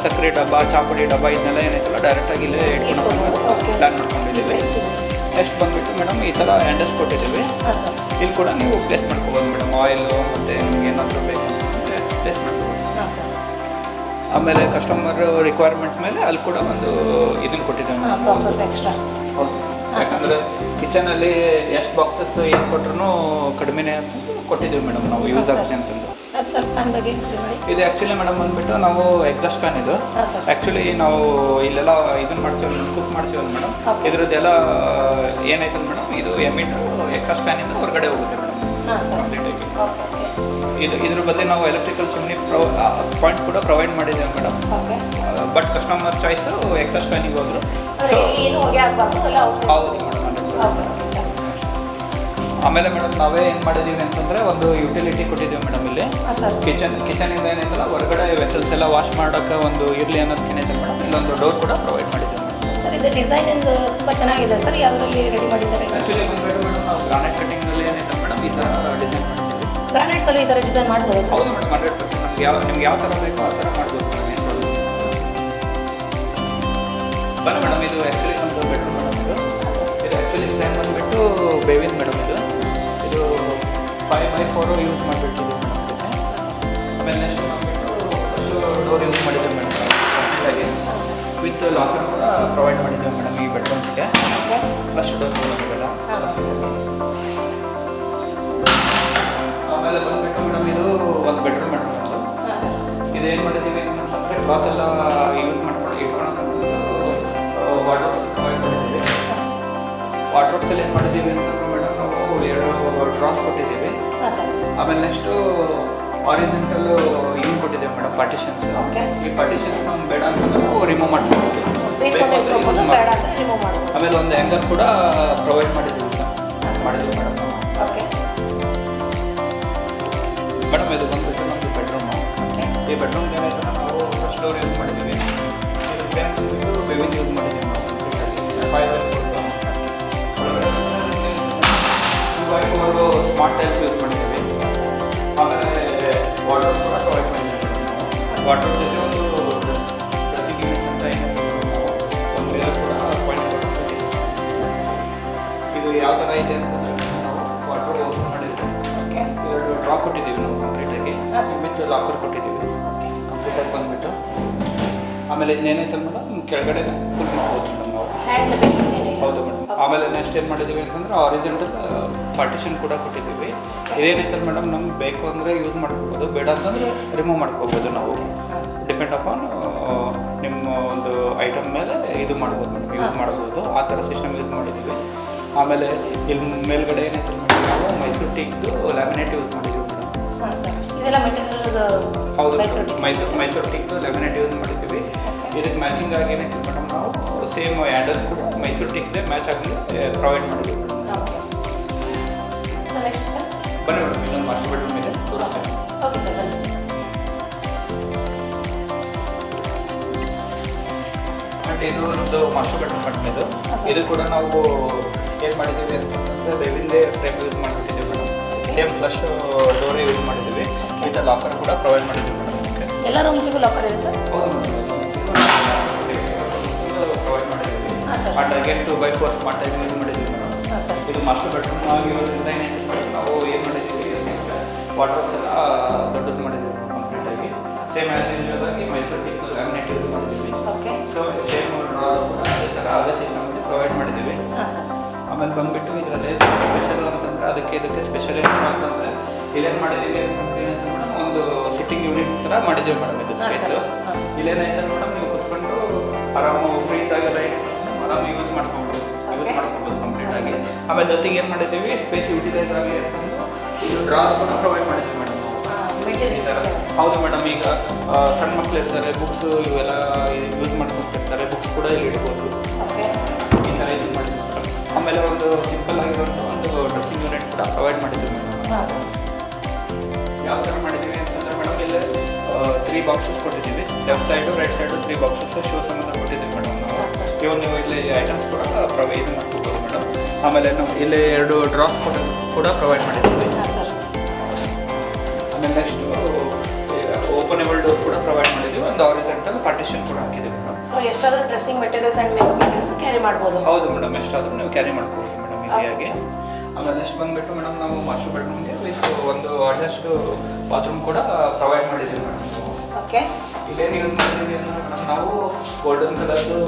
ಸಕ್ಕರೆ ಡಬ್ಬ ಚಾಪುಡಿ ಡಬ್ಬ ಇದನ್ನೆಲ್ಲ ಏನೈತಲ್ಲ ಡೈರೆಕ್ಟಾಗಿ ಇಲ್ಲೇ ಇಟ್ಕೊಂಡು ಪ್ಲ್ಯಾನ್ ಮಾಡ್ಕೊಂಡಿದ್ದೀವಿ. ನೆಕ್ಸ್ಟ್ ಬಂದುಬಿಟ್ಟು ಮೇಡಮ್ ಈ ಥರ ಹ್ಯಾಂಡಲ್ಸ್ ಕೊಟ್ಟಿದ್ದೀವಿ. ಇಲ್ಲಿ ಕೂಡ ನೀವು ಪ್ಲೇಸ್ ಮಾಡ್ಕೋಬೋದು ಮೇಡಮ್. ಆಯಿಲು ಮತ್ತು ನಿಮ್ಗೆ ಏನಾದರೂ ಬೇಕು ಅಂದರೆ ಪ್ಲೇಸ್ ಮಾಡ್ಕೋಬೋದು. ಆಮೇಲೆ ಕಸ್ಟಮರ್ ರಿಕ್ವೈರ್ಮೆಂಟ್ ಮೇಲೆ ಅಲ್ಲಿ ಕೂಡ ಒಂದು ಇದನ್ನು ಕೊಟ್ಟಿದ್ದೇವೆ ಬಾಕ್ಸಸ್ ಎಕ್ಸ್ಟ್ರಾ. ಹೌದು. ಯಾಕಂದರೆ ಕಿಚನಲ್ಲಿ ಎಷ್ಟು ಬಾಕ್ಸಸ್ ಏನು ಕೊಟ್ರು ಕಡಿಮೆನೇ ಅಂತ ಕೊಟ್ಟಿದ್ದೀವಿ ಮೇಡಮ್ ನಾವು ಯೂಸ್ ಆಗುತ್ತೆ ಅಂತಂದು. ಅದು ಸ್ವಲ್ಪ ಫ್ಯಾನ್ ಬಗ್ಗೆ explain ಮಾಡಿ. ಇದು ಆ್ಯಕ್ಚುಲಿ ಮೇಡಮ್ ಬಂದುಬಿಟ್ಟು ನಾವು ಎಕ್ಸಾಸ್ಟ್ ಫ್ಯಾನ್ ಇದು. ಹಾಂ ಸರ್. ಆ್ಯಕ್ಚುಲಿ ನಾವು ಇಲ್ಲೆಲ್ಲ ಇದನ್ನು ಮಾಡ್ತೀವಲ್ಲ ಕುಕ್ ಮಾಡ್ತೀವಲ್ಲ ಮೇಡಮ್, Okay. ಇದ್ರದ್ದೆಲ್ಲ ಏನಾಯ್ತದ ಮೇಡಮ್, ಇದು ಎಮಿಟು ಎಕ್ಸಾಸ್ಟ್ ಫ್ಯಾನಿಂದ ಹೊರಗಡೆ ಹೋಗುತ್ತೆ ಮೇಡಮ್ ಹಾಂ ಸರ್. ಕಂಪ್ಲೀಟಾಗಿ. ಓಕೆ ಓಕೆ ಇದ್ರ ಬಗ್ಗೆ ನಾವು ಎಲೆಕ್ಟ್ರಿಕಲ್ ಚಿಮ್ನಿ ಪಾಯಿಂಟ್ ಕೂಡ ಪ್ರೊವೈಡ್ ಮಾಡಿದ್ದೇವೆ madam. Okay. But customer choice exhaust ಫ್ಯಾನಿಗೆ ಹೋದ್ರು. ಅಂದರೆ ಏನು ಹೊಗೆ ಆಗಬಾರ್ದು ಎಲ್ಲ ಔಟ್ಸೈಡ್. ಹೌದು ಮೇಡಮ್. Okay okay sir. ಆಮೇಲೆ ಮೇಡಮ್ ನಾವೇ ಏನು ಮಾಡಿದ್ದೀವಿ ಅಂತಂದರೆ ಒಂದು ಯುಟಿಲಿಟಿ ಕೊಟ್ಟಿದ್ದೀವಿ ಮೇಡಮ್ ಇಲ್ಲಿ. ಹಾಂ ಸರ್. ಕಿಚನಿಂದ ಏನೈತಲ್ಲ ಹೊರಗಡೆ ವೆಸಲ್ಸ್ ಎಲ್ಲ ವಾಶ್ ಮಾಡೋಕ್ಕೆ ಒಂದು ಇರಲಿ ಅನ್ನೋದಕ್ಕೇನೈತೆ ಮೇಡಮ್ ಇಲ್ಲೊಂದು ಡೋರ್ ಕೂಡ ಪ್ರೊವೈಡ್ ಮಾಡಿದ್ದೀವಿ ಮೇಡಮ್. ಸರ್ ಇದು ಡಿಸೈನಿಂದ ತುಂಬ ಚೆನ್ನಾಗಿದೆ ಸರ್. ಯಾವುದರಲ್ಲಿ ರೆಡಿ ಮಾಡಿದ್ದಾರೆ? ಆ್ಯಕ್ಚುಲಿ ಬಂದ್ಬಿಟ್ಟು ಮೇಡಮ್ ನಾವು ಗ್ರಾನೈಟ್ ಕಟ್ಟಿಂಗ್ನಲ್ಲಿ ಏನೈತೆ ಮೇಡಮ್ ಈ ಥರ ಡಿಸೈನ್ ಮಾಡಿದ್ದೀವಿ. ಗ್ರಾನೈಟ್ಸಲ್ಲಿ ಈ ಥರ ಡಿಸೈನ್ ಮಾಡ್ಬೋದು? ಹೌದು ಮೇಡಮ್, 100% ನಿಮ್ಗೆ ಯಾವ ಥರ ಬೇಕೋ ಆ ಥರ ಮಾಡ್ಬೋದು ಮೇಡಮ್. ಏನು ಪ್ರಾಬ್ಲಮ್ ಬನ್ನಿ ಮೇಡಮ್. ಇದು ಆ್ಯಕ್ಚುಲಿ ನಮ್ಮದು ಬೆಡ್ರೂಮ್ ಮೇಡಮ್. ಇದು ಆ್ಯಕ್ಚುಲಿ ಫ್ರೇಮ್ ಬಂದುಬಿಟ್ಟು ಬೇವಿನ ಮೇಡಮ್. ಇದು 5x4 ಯೂಸ್ ಮಾಡಿಬಿಟ್ಟಿದ್ದೀವಿ ಮೇಡಮ್. ಆಮೇಲೆ ನೆಕ್ಸ್ಟ್ ಬಂದುಬಿಟ್ಟು ಫಸ್ಟು ಡೋರ್ ಯೂಸ್ ಮಾಡಿದ್ದೀವಿ ಮೇಡಮ್ ಕಂಪ್ಲೀಟಾಗಿ ವಿತ್ ಲಾಕರ್ ಕೂಡ ಪ್ರೊವೈಡ್ ಮಾಡಿದ್ದೀವಿ ಮೇಡಮ್ ಈ ಬೆಡ್ರೂಮ್ಸ್ಗೆ. ಫ್ಲಶ್ ಡೋರ್ ಇವೆಲ್ಲ. ಆಮೇಲೆ ಬಂದುಬಿಟ್ಟು ಮೇಡಮ್ ಇದು ಒಂದು ಬೆಡ್ರೂಮ್ ಮೇಡಮ್. ಇದೇನು ಮಾಡಿದ್ದೀವಿ ಅಂತಂದರೆ ಕ್ಲಾತ್ ಎಲ್ಲ ಯೂಸ್ ಮಾಡ್ಕೊಂಡು ಇಟ್ಕೊಳಕ್ಕಂತಂದು ವಾರ್ಡ್ರೋಬ್ಸ್ ಪ್ರೊವೈಡ್ ಮಾಡಿದ್ದೀವಿ. ವಾರ್ಡ್ರೋಬ್ಸಲ್ಲಿ ಏನು ಮಾಡಿದ್ದೀವಿ ಅಂತಂದ್ರೆ ಮೇಡಮ್ ನಾವು 2 ಡ್ರಾಸ್ ಕೊಟ್ಟಿದ್ದೀವಿ. ಹಾಂ ಸರ್. ಆಮೇಲೆ ನೆಕ್ಸ್ಟು ಆರಿಜೆಂಟಲ್ ಏನು ಕೊಟ್ಟಿದ್ದೇವೆ ಮೇಡಮ್ ಪಾರ್ಟಿಷನ್ಸ್. ಓಕೆ. ಈ ಪಾರ್ಟಿಷನ್ಸ್ ನಮ್ಗೆ ಬೇಡ ಅಂತಂದ್ರೆ ನಾವು ರಿಮೂವ್ ಮಾಡ್ಕೊಬೋದು. ಬೇಕು ಅಂದರೆ ಇಟ್ಕೊಬೋದು, ಬೇಡ ಅಂದರೆ ರಿಮೂವ್ ಮಾಡ್ಬೋದು. ಆಮೇಲೆ ಒಂದು ಹ್ಯಾಂಗರ್ ಕೂಡ ಪ್ರೊವೈಡ್ ಮಾಡಿದ್ದೀವಿ ಸರ್. ಮಾಡಿದ್ದೀವಿ ಮೇಡಮ್ ನಾವು. ಓಕೆ. ಮೇಡಮ್ ಇದು ಬಂದುಬಿಟ್ಟು ನಮ್ಮದು ಬೆಡ್ರೂಮು. ಓಕೆ. ಈ ಬೆಡ್ರೂಮ್ಗೆ ಏನಾಯ್ತು ನಾವು ಫಸ್ಟ್ ಡೋರ್ ಯೂಸ್ ಮಾಡಿದ್ದೀವಿ. ಇದು ಫ್ರೇಮ್ ಬಂದುಬಿಟ್ಟು ಬೇವಿನ ಯೂಸ್ ಮಾಡಿದ್ದೀವಿ ನಾವು ಕಂಪ್ಲೀಟಾಗಿ 5x4 ಸ್ಮಾರ್ಟ್ ಟೈಲ್ಸ್ ಯೂಸ್ ಮಾಡಿದ್ದೀವಿ. ಆಮೇಲೆ ವಾಟರ್ ಕೂಡ ಪ್ರೊವೈಡ್ ಮಾಡಿದ್ದೀವಿ ನಾವು. ವಾಟರ್ ಜೊತೆ ಒಂದು ಡ್ರೆಸ್ಸಿಂಗ್ ಯೂನಿಟ್ ಅಂತ ಏನಿದೆ ನಾವು ಒಂದು ಮಿರರ್ ಕೂಡ ಪಾಯಿಂಟ್ ಕೊಟ್ಟಿದ್ದೀವಿ. ಇದು ಯಾವ ಥರ ಇದೆ ಅಂತಂದರೆ ನಾವು ವಾಟರ್ ಓಪನ್ ಮಾಡಿದ್ದೀವಿ. ಓಕೆ. 2 ಡ್ರಾ ಕೊಟ್ಟಿದ್ದೀವಿ ನಾವು ಕಂಪ್ಲೀಟಾಗಿ ವಿತ್ ಲಾಕರ್ ಕೊಟ್ಟಿದ್ದೀವಿ ಕಂಪ್ಲೀಟಾಗಿ ಬಂದುಬಿಟ್ಟು. ಆಮೇಲೆ ಇನ್ನೇನೈತೆ ಮೇಡಮ್ ಕೆಳಗಡೆ ಫುಲ್ ಮಾಡ್ಬೋದು ಮೇಡಮ್ ನಾವು. ಹ್ಯಾಂಡ್ ಬೇಕಿಂಗ್ ಹೌದು ಮೇಡಮ್. ಆಮೇಲೆ ನೆಕ್ಸ್ಟ್ ಏನು ಮಾಡಿದ್ದೀವಿ ಅಂತಂದರೆ ಆರಿಜೆಂಟಲ್ ಪಾರ್ಟಿಷನ್ ಕೂಡ ಕೊಟ್ಟಿದ್ದೀವಿ. ಇದೇನೈತಲ್ಲ ಮೇಡಮ್ ನಮ್ಗೆ ಬೇಕು ಅಂದರೆ ಯೂಸ್ ಮಾಡ್ಕೋಬೋದು, ಬೇಡ ಅಂತಂದರೆ ರಿಮೂವ್ ಮಾಡ್ಕೋಬೋದು ನಾವು. ಡಿಪೆಂಡ್ ಅಪಾನ್ ನಿಮ್ಮ ಒಂದು ಐಟಮ್ ಮೇಲೆ ಇದು ಮಾಡ್ಬೋದು ಮೇಡಮ್, ಯೂಸ್ ಮಾಡ್ಬೋದು. ಆ ಥರ ಸಿಸ್ಟಮ್ ಯೂಸ್ ಮಾಡಿದ್ದೀವಿ. ಆಮೇಲೆ ಇಲ್ಲಿ ಮೇಲ್ಗಡೆ ಏನೈತಲ್ಲ ಮೇಡಮ್ ನಾವು ಮೈಸೂರು ಟೀಕ್ದು ಲ್ಯಾಮಿನೇಟ್ ಯೂಸ್ ಮಾಡಿದ್ದೀವಿ ಮೇಡಮ್. ಹಾಂ ಸರ್. ಇದೆಲ್ಲ ಮೆಟೀರಿಯಲ್ ಹೌದು ಮೈಸೂರು ಟೀಕ್ದು ಲ್ಯಾಮಿನೇಟ್ ಯೂಸ್ ಮಾಡಿದ್ದೀವಿ. ಇದಕ್ಕೆ ಮ್ಯಾಚಿಂಗ್ ಆಗಿ ಏನೈತೆ ಮೇಡಮ್ ನಾವು ಸೇಮ್ ಹ್ಯಾಂಡಲ್ಸ್ ಕೂಡ ಮೈಸೂರು ಟೀಕ್ದೇ ಮ್ಯಾಚ್ ಆಗಿ ಪ್ರೊವೈಡ್ ಮಾಡಿದ್ದೀವಿ madam. Okay. So next sir ಬನ್ನಿ ಮೇಡಮ್, ಇನ್ನೊಂದು ಮಾಸ್ಟರ್ ಬೆಡ್ರೂಮ್ ಇದೆ ತೋರಿಸ್ತೀನಿ. ಓಕೆ ಸರ್ ಬನ್ನಿ. ಬಟ್ ಇದು ನಮ್ಮದು ಮಾಸ್ಟರ್ ಬೆಡ್ರೂಮ್ ಮೇಡಮ್. ಇದು ಕೂಡ ನಾವು ಏನು ಮಾಡಿದ್ದೀವಿ ಅಂತಂದರೆ ಬೇವಿಂದೇ ಫ್ರೇಮ್ ಯೂಸ್ ಮಾಡಿಬಿಟ್ಟಿದ್ದೀವಿ madam. Same flush door use ಮಾಡಿದ್ದೀವಿ. ವಿತ್ ಲಾಕರ್ ಕೂಡ ಪ್ರೊವೈಡ್ ಮಾಡಿದ್ದೀವಿ ಮೇಡಮ್. ಓಕೆ. ಎಲ್ಲ ರೂಮ್ಸಿಗೂ ಲಾಕರ್ ಇದೆ ಸರ್? ಹೌದು ಮೇಡಮ್, ಪ್ರೊವೈಡ್ ಮಾಡಿದ್ದೀವಿ. ಹಾಂ sir. And again 2x4 smart tile use ಮಾಡಿದ್ದೀವಿ ಮೇಡಮ್. ಹಾಂ ಸರ್. ಇದು ಮಾಸ್ಟರ್ ಬೆಡ್ರೂಮ್ ಆಗಿರೋದ್ರಿಂದ ಏನಾಯ್ತು ಮೇಡಮ್ ನಾವು ಏನು ಮಾಡಿದ್ದೀವಿ ವಾರ್ಡ್ರೋಬ್ಸ್ ಎಲ್ಲ ದೊಡ್ಡದು ಮಾಡಿದ್ದೀವಿ ಕಂಪ್ಲೀಟಾಗಿ. ಸೇಮ್ ಆಗಿ ಮೈಸೂರು ಟೀಕ್ ಲ್ಯಾಮಿನೇಟ್ ಯೂಸ್ ಮಾಡಿದ್ದೀವಿ. ಓಕೆ. ಸೊ ಸೇಮ್ ಡ್ರಾಸ್ ಕೂಡ ಈ ಥರ ಅದೇ ಸಿಸ್ಟಮಲ್ಲಿ ಪ್ರೊವೈಡ್ ಮಾಡಿದ್ದೀವಿ. ಹಾಂ ಸರ್. ಆಮೇಲೆ ಬಂದುಬಿಟ್ಟು ಇದರಲ್ಲಿ ಸ್ಪೆಷಲ್ ಅಂತಂದರೆ ಅದಕ್ಕೆ ಸ್ಪೆಷಲ್ ಏನು ಅಂತಂದರೆ ಇಲ್ಲೇನು ಮಾಡಿದ್ದೀವಿ ಅಂತಂದ್ರೆ ಏನಂತ ಮೇಡಮ್ ಒಂದು ಸಿಟ್ಟಿಂಗ್ ಯೂನಿಟ್ ಥರ ಮಾಡಿದ್ದೀವಿ ಮೇಡಮ್. ಇದು ಸ್ಪೇಸು ಇಲ್ಲೇನಾಯ್ತು ಮೇಡಮ್ ನೀವು ಕುತ್ಕೊಂಡು ಆರಾಮು ಫ್ರೀ ಇದ್ದಾಗೆಲ್ಲ ಆರಾಮ್ ಯೂಸ್ ಮಾಡ್ಕೊಬೋದು ಕಂಪ್ಲೀಟಾಗಿ. ಆಮೇಲೆ ಜೊತೆಗೆ ಏನು ಮಾಡಿದ್ದೀವಿ ಸ್ಪೇಸ್ ಯುಟಿಲೈಸ್ ಆಗಲಿ ಅಂತಂದು ಇದು ಡ್ರಾ ಕೂಡ ಪ್ರೊವೈಡ್ ಮಾಡಿದ್ದೀವಿ ಮೇಡಮ್. ಈ ಥರ ಹೌದು ಮೇಡಮ್. ಈಗ ಸಣ್ಣ ಮಕ್ಳು ಇರ್ತಾರೆ, ಬುಕ್ಸು ಇವೆಲ್ಲ ಯೂಸ್ ಮಾಡ್ಕೊತಿರ್ತಾರೆ, ಬುಕ್ಸ್ ಕೂಡ ಇಲ್ಲಿ ಇಡ್ಬೋದು. ಓಕೆ. ಈ ಥರ ಇದು ಮಾಡಿದ್ದೀವಿ ಮೇಡಮ್. ಆಮೇಲೆ ಒಂದು ಸಿಂಪಲ್ ಆಗಿರುವಂಥ ಒಂದು ಡ್ರೆಸ್ಸಿಂಗ್ ಯೂನಿಟ್ ಕೂಡ ಪ್ರೊವೈಡ್ ಮಾಡಿದ್ದೀವಿ ಮೇಡಮ್. ಹಾಂ ಸರ್. ಯಾವ ಥರ ಮಾಡಿದ್ದೀವಿ ಅಂತಂದರೆ ಮೇಡಮ್ ಇಲ್ಲಿ 3 ಬಾಕ್ಸಸ್ ಕೊಟ್ಟಿದ್ದೀವಿ. Left side right side 3 boxes shoe ಸಂಬಂಧ ಕೊಟ್ಟಿದ್ದೀವಿ ಮೇಡಮ್ ನಾವು. ಇವಾಗ ನೀವು ಇಲ್ಲಿ ಐಟಮ್ಸ್ ಕೂಡ ಪ್ರೊವೈಡ್ ಮಾಡ್ಕೋಬೋದು ಮೇಡಮ್. ಆಮೇಲೆ ನಾವು ಇಲ್ಲಿ 2 ಡ್ರಾಸ್ ಕೂಡ ಪ್ರೊವೈಡ್ ಮಾಡಿದ್ದೀವಿ. ಹಾಂ ಸರ್. ಆಮೇಲೆ ನೆಕ್ಸ್ಟು ಓಪನೇಬಲ್ ಡೋರ್ ಕೂಡ ಪ್ರೊವೈಡ್ ಮಾಡಿದ್ದೀವಿ. ಒಂದು ಆರಿಜೆಂಟಲ್ ಪಾರ್ಟಿಷನ್ ಕೂಡ ಹಾಕಿದ್ದೀವಿ ಮೇಡಮ್. ಸೊ ಎಷ್ಟಾದರೂ dressing materials and makeup materials carry ಮಾಡ್ಬೋದು? ಹೌದು ಮೇಡಮ್, ಎಷ್ಟಾದರೂ ನೀವು ಕ್ಯಾರಿ ಮಾಡ್ಕೋಬೋದು ಮೇಡಮ್ ಈಸಿಯಾಗಿ. ಆಮೇಲೆ ನೆಕ್ಸ್ಟ್ ಬಂದುಬಿಟ್ಟು ಮೇಡಮ್ ನಾವು ಮಾಸ್ಟರ್ ಬೆಡ್ರೂಮ್ಗೆ ವಿತ್ ಒಂದು ಅಟ್ಯಾಚ್ಡ್ ಬಾತ್ರೂಮ್ ಕೂಡ ಪ್ರೊವೈಡ್ ಮಾಡಿದ್ದೀವಿ ಮೇಡಮ್. ಓಕೆ. ಇಲ್ಲೇನು ಯೂಸ್ ಮಾಡಿದ್ದೀವಿ ಅಂದರೆ ಮೇಡಮ್ ನಾವು ಗೋಲ್ಡನ್ ಕಲರ್ದು